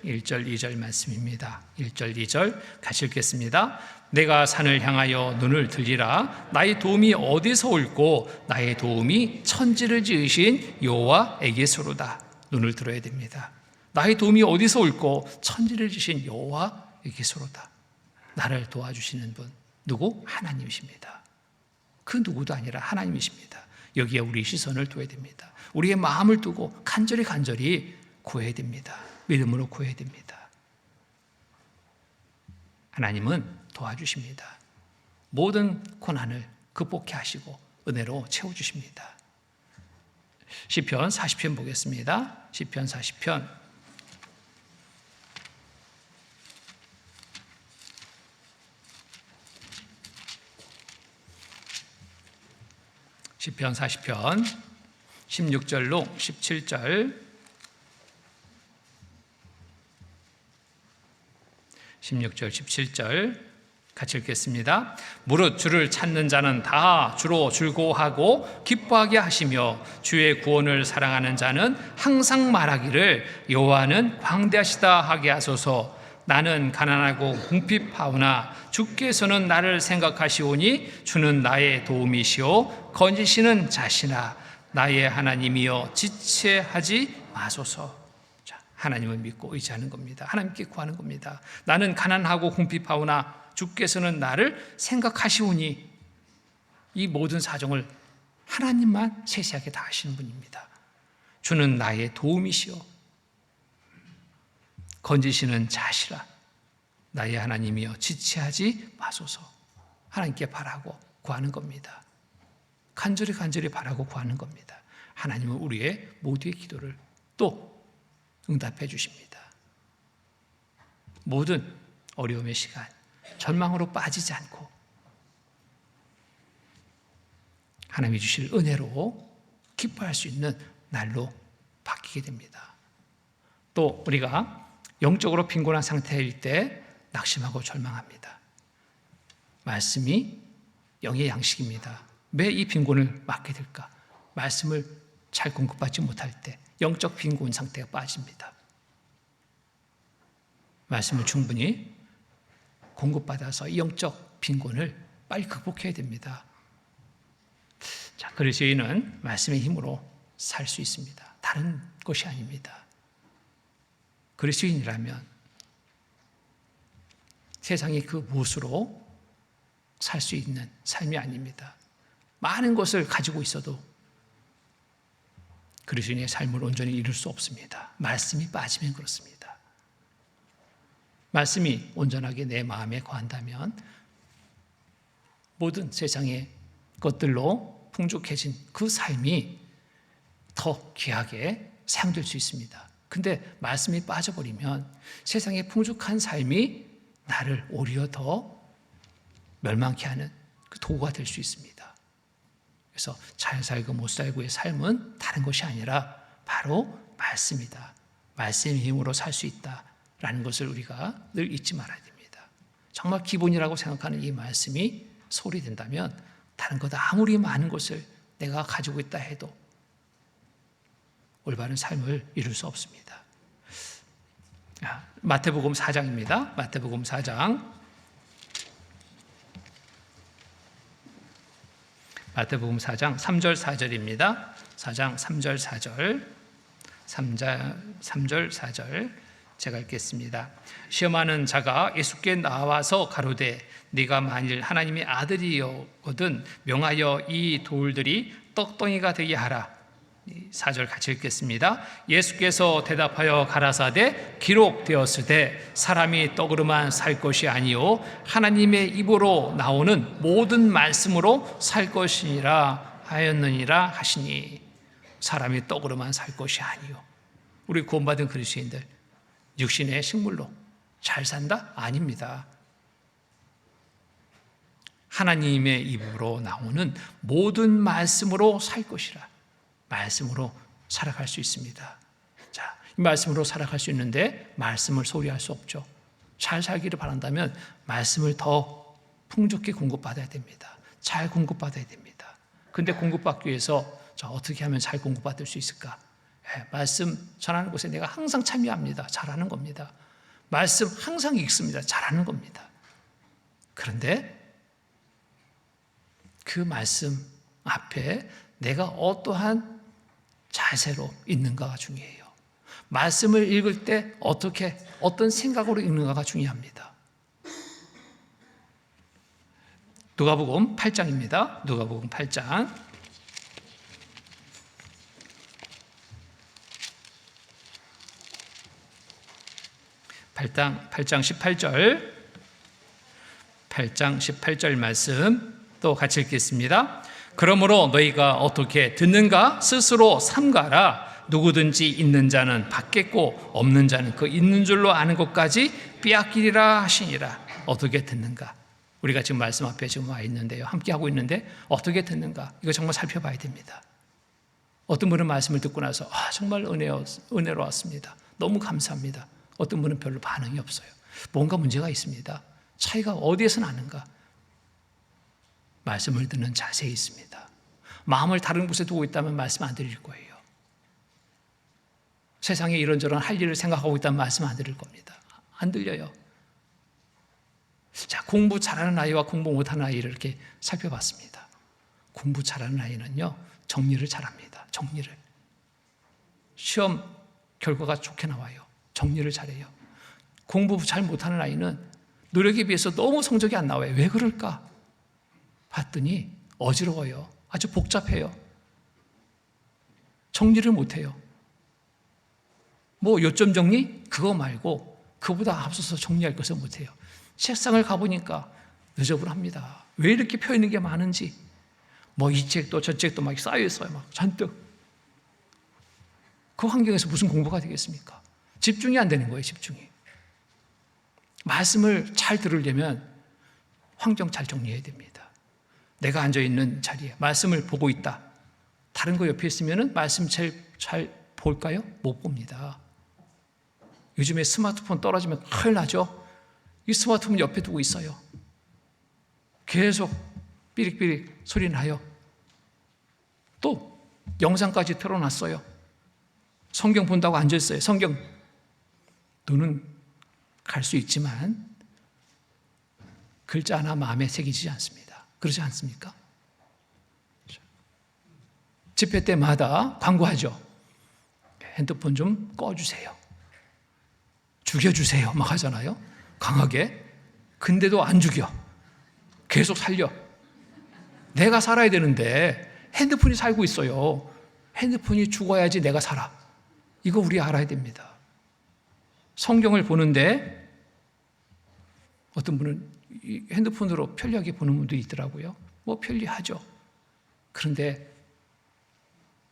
2절 말씀입니다. 1절 2절 같이 읽겠습니다. 내가 산을 향하여 눈을 들리라. 나의 도움이 어디서 올꼬? 나의 도움이 천지를 지으신 여호와에게서로다. 눈을 들어야 됩니다. 나의 도움이 어디서 올꼬? 천지를 지으신 여호와에게서로다. 나를 도와주시는 분 누구? 하나님이십니다. 그 누구도 아니라 하나님이십니다. 여기에 우리 시선을 둬야 됩니다. 우리의 마음을 두고 간절히 구해야 됩니다. 믿음으로 구해야 됩니다. 하나님은 도와주십니다. 모든 고난을 극복해 하시고 은혜로 채워주십니다. 시편 40편 보겠습니다. 시편 40편 16절로 17절 16절 17절 같이 읽겠습니다. 무릇 주를 찾는 자는 다 주로 즐거워하고 기뻐하게 하시며 주의 구원을 사랑하는 자는 항상 말하기를 여호와는 광대하시다 하게 하소서. 나는 가난하고 궁핍하오나 주께서는 나를 생각하시오니 주는 나의 도움이시오 건지시는 자시나 나의 하나님이여 지체하지 마소서. 하나님을 믿고 의지하는 겁니다. 하나님께 구하는 겁니다. 나는 가난하고 궁핍하오나 주께서는 나를 생각하시오니, 이 모든 사정을 하나님만 세세하게 다 아시는 분입니다. 주는 나의 도움이시오 건지시는 자시라. 나의 하나님이여 지체하지 마소서. 하나님께 바라고 구하는 겁니다. 간절히 바라고 구하는 겁니다. 하나님은 우리의 모두의 기도를 또 응답해 주십니다. 모든 어려움의 시간, 절망으로 빠지지 않고 하나님이 주실 은혜로 기뻐할 수 있는 날로 바뀌게 됩니다. 또 우리가 영적으로 빈곤한 상태일 때 낙심하고 절망합니다. 말씀이 영의 양식입니다. 왜 이 빈곤을 맞게 될까? 말씀을 잘 공급받지 못할 때 영적 빈곤 상태가 빠집니다. 말씀을 충분히 공급받아서 이 영적 빈곤을 빨리 극복해야 됩니다. 자, 그래서 저희는 말씀의 힘으로 살 수 있습니다. 다른 것이 아닙니다. 그리스도인이라면 세상의 그 무엇으로 살 수 있는 삶이 아닙니다. 많은 것을 가지고 있어도 그리스도인의 삶을 온전히 이룰 수 없습니다. 말씀이 빠지면 그렇습니다. 말씀이 온전하게 내 마음에 거한다면 모든 세상의 것들로 풍족해진 그 삶이 더 귀하게 사용될 수 있습니다. 근데 말씀이 빠져버리면 세상의 풍족한 삶이 나를 오히려 더 멸망케 하는 그 도구가 될 수 있습니다. 그래서 잘 살고 못 살고의 삶은 다른 것이 아니라 바로 말씀이다. 말씀의 힘으로 살 수 있다라는 것을 우리가 늘 잊지 말아야 됩니다. 정말 기본이라고 생각하는 이 말씀이 소홀히된다면 다른 것 아무리 많은 것을 내가 가지고 있다 해도 올바른 삶을 이룰 수 없습니다. 마태복음 4장입니다. 마태복음 4장. 마태복음 4장 3절 4절입니다. 4장 3절 4절. 3절 4절 제가 읽겠습니다. 시험하는 자가 예수께 나와서 가로되 네가 만일 하나님의 아들이거든 명하여 이 돌들이 떡덩이가 되게 하라. 4절 같이 읽겠습니다. 예수께서 대답하여 가라사대 기록되었으되 사람이 떡으로만 살 것이 아니요 하나님의 입으로 나오는 모든 말씀으로 살 것이라 하였느니라 하시니. 사람이 떡으로만 살 것이 아니요. 우리 구원받은 그리스도인들 육신의 식물로 잘 산다? 아닙니다. 하나님의 입으로 나오는 모든 말씀으로 살 것이라. 말씀으로 살아갈 수 있습니다. 자, 이 말씀으로 살아갈 수 있는데 말씀을 소리할 수 없죠. 잘 살기를 바란다면 말씀을 더 풍족히 공급받아야 됩니다. 잘 공급받아야 됩니다. 근데 공급받기 위해서 자, 어떻게 하면 잘 공급받을 수 있을까? 말씀 전하는 곳에 내가 항상 참여합니다. 잘하는 겁니다. 말씀 항상 읽습니다. 잘하는 겁니다. 그런데 그 말씀 앞에 내가 어떠한 자세로 있는가가 중요해요. 말씀을 읽을 때 어떤 생각으로 읽는가가 중요합니다. 누가복음 8장입니다. 누가복음 8장 8장 18절 말씀 또 같이 읽겠습니다. 그러므로 너희가 어떻게 듣는가 스스로 삼가라. 누구든지 있는 자는 받겠고 없는 자는 그 있는 줄로 아는 것까지 빼앗기리라 하시니라. 어떻게 듣는가? 우리가 지금 말씀 앞에 지금 와 있는데요. 함께 하고 있는데 어떻게 듣는가? 이거 정말 살펴봐야 됩니다. 어떤 분은 말씀을 듣고 나서 정말 은혜로웠습니다. 너무 감사합니다. 어떤 분은 별로 반응이 없어요. 뭔가 문제가 있습니다. 차이가 어디에서 나는가? 말씀을 듣는 자세에 있습니다. 마음을 다른 곳에 두고 있다면 말씀 안 드릴 거예요. 세상에 이런저런 할 일을 생각하고 있다면 말씀 안 드릴 겁니다. 안 들려요. 자, 공부 잘하는 아이와 공부 못하는 아이를 이렇게 살펴봤습니다. 공부 잘하는 아이는요, 정리를 잘합니다. 정리를. 시험 결과가 좋게 나와요. 정리를 잘해요. 공부 잘 못하는 아이는 노력에 비해서 너무 성적이 안 나와요. 왜 그럴까? 봤더니 어지러워요. 아주 복잡해요. 정리를 못해요. 뭐 요점 정리? 그거 말고 그보다 앞서서 정리할 것을 못해요. 책상을 가보니까 느저분합니다. 왜 이렇게 펴있는 게 많은지. 뭐 이 책도 저 책도 막 쌓여있어요. 막 잔뜩. 그 환경에서 무슨 공부가 되겠습니까? 집중이 안 되는 거예요. 집중이. 말씀을 잘 들으려면 환경 잘 정리해야 됩니다. 내가 앉아있는 자리에 말씀을 보고 있다. 다른 거 옆에 있으면 말씀 잘 볼까요? 못 봅니다. 요즘에 스마트폰 떨어지면 큰일 나죠? 이 스마트폰 옆에 두고 있어요. 계속 삐릭삐릭 소리 나요. 또 영상까지 틀어놨어요. 성경 본다고 앉아있어요. 성경. 눈은 갈 수 있지만 글자 하나 마음에 새기지 않습니다. 그러지 않습니까? 집회 때마다 광고하죠. 핸드폰 좀 꺼주세요. 죽여주세요. 막 하잖아요. 강하게. 근데도 안 죽여. 계속 살려. 내가 살아야 되는데 핸드폰이 살고 있어요. 핸드폰이 죽어야지 내가 살아. 이거 우리 알아야 됩니다. 성경을 보는데 어떤 분은 핸드폰으로 편리하게 보는 분도 있더라고요. 뭐 편리하죠. 그런데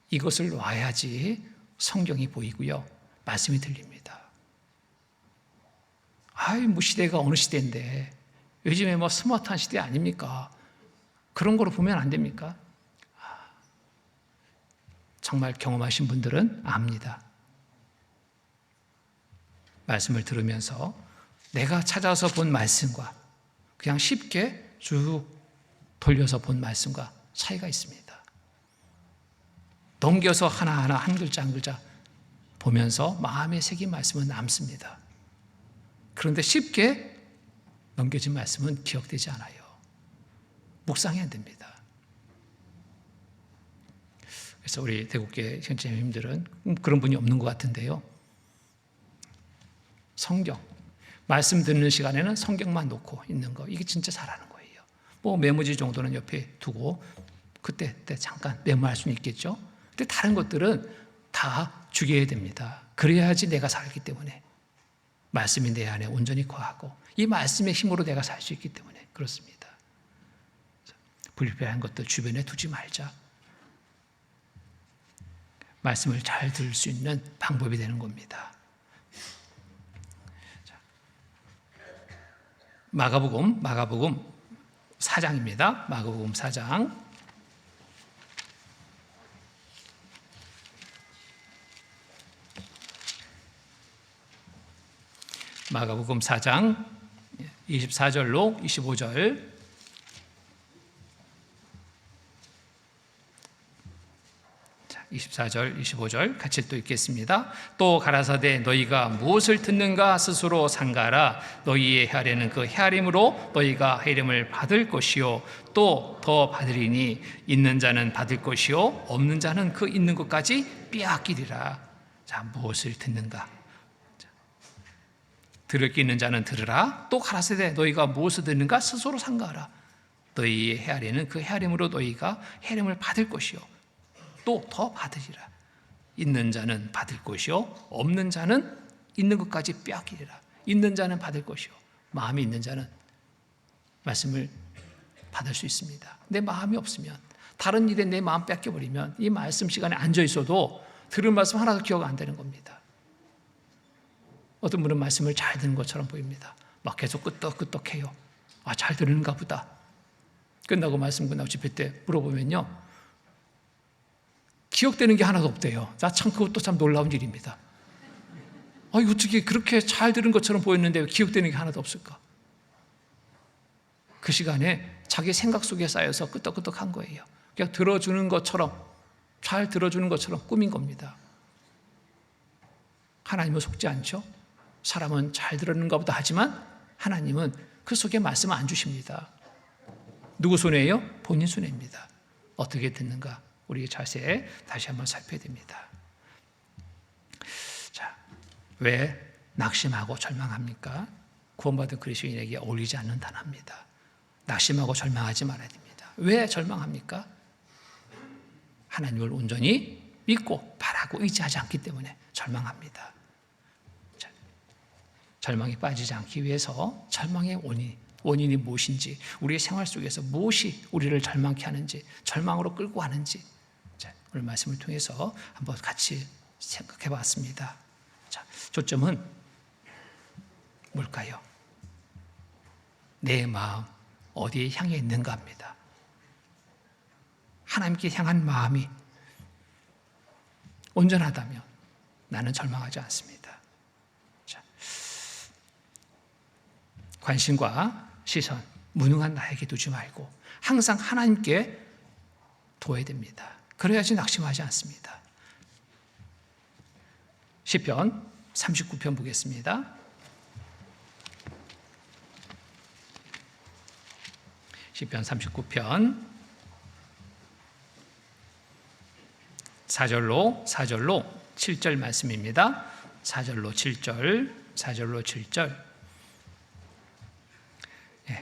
이것을 놔야지 성경이 보이고요. 말씀이 들립니다. 뭐 시대가 어느 시대인데 요즘에 뭐 스마트한 시대 아닙니까? 그런 거로 보면 안 됩니까? 정말 경험하신 분들은 압니다. 말씀을 들으면서 내가 찾아서 본 말씀과 그냥 쉽게 쭉 돌려서 본 말씀과 차이가 있습니다. 넘겨서 하나하나 한 글자 한 글자 보면서 마음에 새긴 말씀은 남습니다. 그런데 쉽게 넘겨진 말씀은 기억되지 않아요. 묵상이 안 됩니다. 그래서 우리 대국계 형제님들은 그런 분이 없는 것 같은데요. 성경, 말씀 듣는 시간에는 성경만 놓고 있는 거, 이게 진짜 잘하는 거예요. 뭐 메모지 정도는 옆에 두고 그때 잠깐 메모할 수는 있겠죠. 근데 다른 것들은 다 죽여야 됩니다. 그래야지 내가 살기 때문에. 말씀이 내 안에 온전히 거하고 이 말씀의 힘으로 내가 살 수 있기 때문에 그렇습니다. 불필요한 것도 주변에 두지 말자. 말씀을 잘 들을 수 있는 방법이 되는 겁니다. 마가복음 4장입니다. 마가복음 4장. 마가복음 4장 24절로 25절. 자, 24절, 25절 같이 또 읽겠습니다. 또 가라사대 너희가 무엇을 듣는가 스스로 상가라. 너희의 헤아리는 그 헤아림으로 너희가 헤아림을 받을 것이요 또 더 받으리니 있는 자는 받을 것이요 없는 자는 그 있는 것까지 빼앗기리라. 자, 무엇을 듣는가? 들을 게 있는 자는 들으라. 또 가라사대 너희가 무엇을 듣는가 스스로 상가하라. 너희의 헤아리는 그 헤아림으로 너희가 헤아림을 받을 것이요 또 더 받으리라. 있는 자는 받을 것이요 없는 자는 있는 것까지 빼앗기리라. 있는 자는 받을 것이요 마음이 있는 자는 말씀을 받을 수 있습니다. 내 마음이 없으면, 다른 일에 내 마음 뺏겨버리면 이 말씀 시간에 앉아 있어도 들은 말씀 하나도 기억 안 되는 겁니다. 어떤 분은 말씀을 잘 듣는 것처럼 보입니다. 막 계속 끄떡끄떡해요. 아, 잘 들으는가 보다. 끝나고 말씀 끝나고 집회 때 물어보면요, 기억되는 게 하나도 없대요. 나 참 그것도 참 놀라운 일입니다. 아, 어떻게 그렇게 잘 들은 것처럼 보였는데 왜 기억되는 게 하나도 없을까? 그 시간에 자기 생각 속에 쌓여서 끄떡끄떡한 거예요. 그냥 들어주는 것처럼, 잘 들어주는 것처럼 꾸민 겁니다. 하나님은 속지 않죠? 사람은 잘 들었는가 보다 하지만 하나님은 그 속에 말씀을 안 주십니다. 누구 손해예요? 본인 손해입니다. 어떻게 듣는가? 우리의 자세 다시 한번 살펴야 됩니다. 자, 왜 낙심하고 절망합니까? 구원받은 그리스도인에게 어울리지 않는 단어입니다. 낙심하고 절망하지 말아야 됩니다. 왜 절망합니까? 하나님을 온전히 믿고 바라고 의지하지 않기 때문에 절망합니다. 절망에 빠지지 않기 위해서 절망의 원인이 무엇인지, 우리의 생활 속에서 무엇이 우리를 절망케 하는지, 절망으로 끌고 가는지, 오늘 말씀을 통해서 한번 같이 생각해 봤습니다. 자, 초점은 뭘까요? 내 마음 어디에 향해 있는가 합니다. 하나님께 향한 마음이 온전하다면 나는 절망하지 않습니다. 관심과 시선, 무능한 나에게 두지 말고 항상 하나님께 둬야 됩니다. 그래야지 낙심하지 않습니다. 시편 39편 보겠습니다. 시편 39편 4절로 7절 말씀입니다. 4절로 7절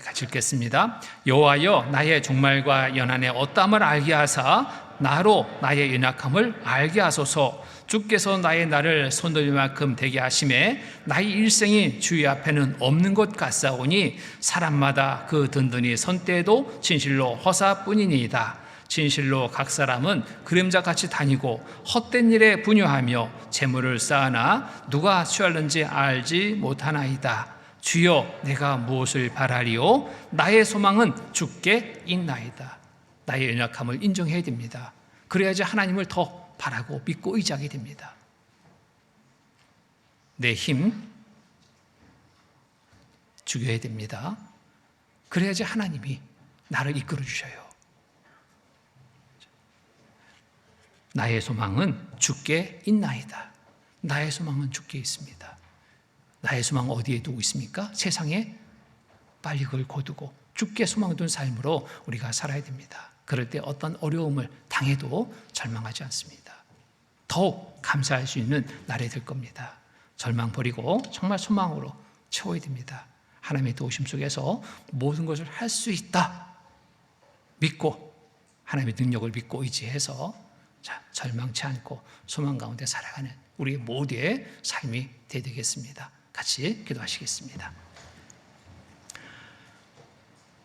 같이 읽겠습니다. 여호와여 나의 종말과 연한의 어떠함을 알게 하사 나로 나의 연약함을 알게 하소서. 주께서 나의 날을 손들릴 만큼 되게 하심에 나의 일생이 주의 앞에는 없는 것 같사오니 사람마다 그 든든히 선 때에도 진실로 허사뿐이니이다. 진실로 각 사람은 그림자같이 다니고 헛된 일에 분유하며 재물을 쌓으나 누가 취할는지 알지 못하나이다. 주여 내가 무엇을 바라리요? 나의 소망은 주께 있나이다. 나의 연약함을 인정해야 됩니다. 그래야지 하나님을 더 바라고 믿고 의지하게 됩니다. 내 힘 죽여야 됩니다. 그래야지 하나님이 나를 이끌어 주셔요. 나의 소망은 주께 있나이다. 나의 소망은 주께 있습니다. 나의 소망 어디에 두고 있습니까? 세상에 빨리 그걸 거두고 주께 소망 둔 삶으로 우리가 살아야 됩니다. 그럴 때 어떤 어려움을 당해도 절망하지 않습니다. 더욱 감사할 수 있는 날이 될 겁니다. 절망 버리고 정말 소망으로 채워야 됩니다. 하나님의 도우심 속에서 모든 것을 할 수 있다 믿고 하나님의 능력을 믿고 의지해서 절망치 않고 소망 가운데 살아가는 우리 모두의 삶이 되겠습니다. 같이 기도하시겠습니다.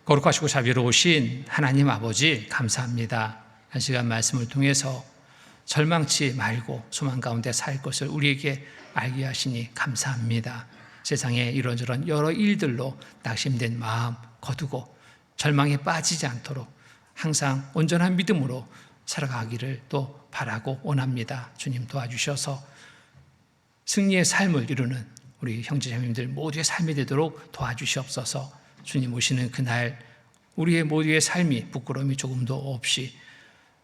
거룩하시고 자비로우신 하나님 아버지 감사합니다. 한 시간 말씀을 통해서 절망치 말고 소망 가운데 살 것을 우리에게 알게 하시니 감사합니다. 세상에 이런저런 여러 일들로 낙심된 마음 거두고 절망에 빠지지 않도록 항상 온전한 믿음으로 살아가기를 또 바라고 원합니다. 주님 도와주셔서 승리의 삶을 이루는 우리 형제자매님들 모두의 삶이 되도록 도와주시옵소서. 주님 오시는 그날 우리의 모두의 삶이 부끄러움이 조금도 없이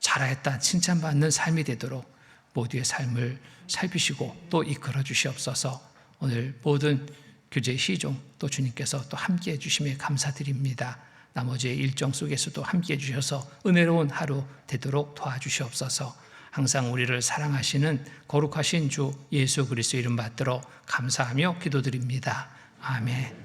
잘하였다 칭찬받는 삶이 되도록 모두의 삶을 살피시고 또 이끌어 주시옵소서. 오늘 모든 교제 시종 또 주님께서 또 함께해 주심에 감사드립니다. 나머지의 일정 속에서도 함께해 주셔서 은혜로운 하루 되도록 도와주시옵소서. 항상 우리를 사랑하시는 거룩하신 주 예수 그리스도 이름 받들어 감사하며 기도드립니다. 아멘.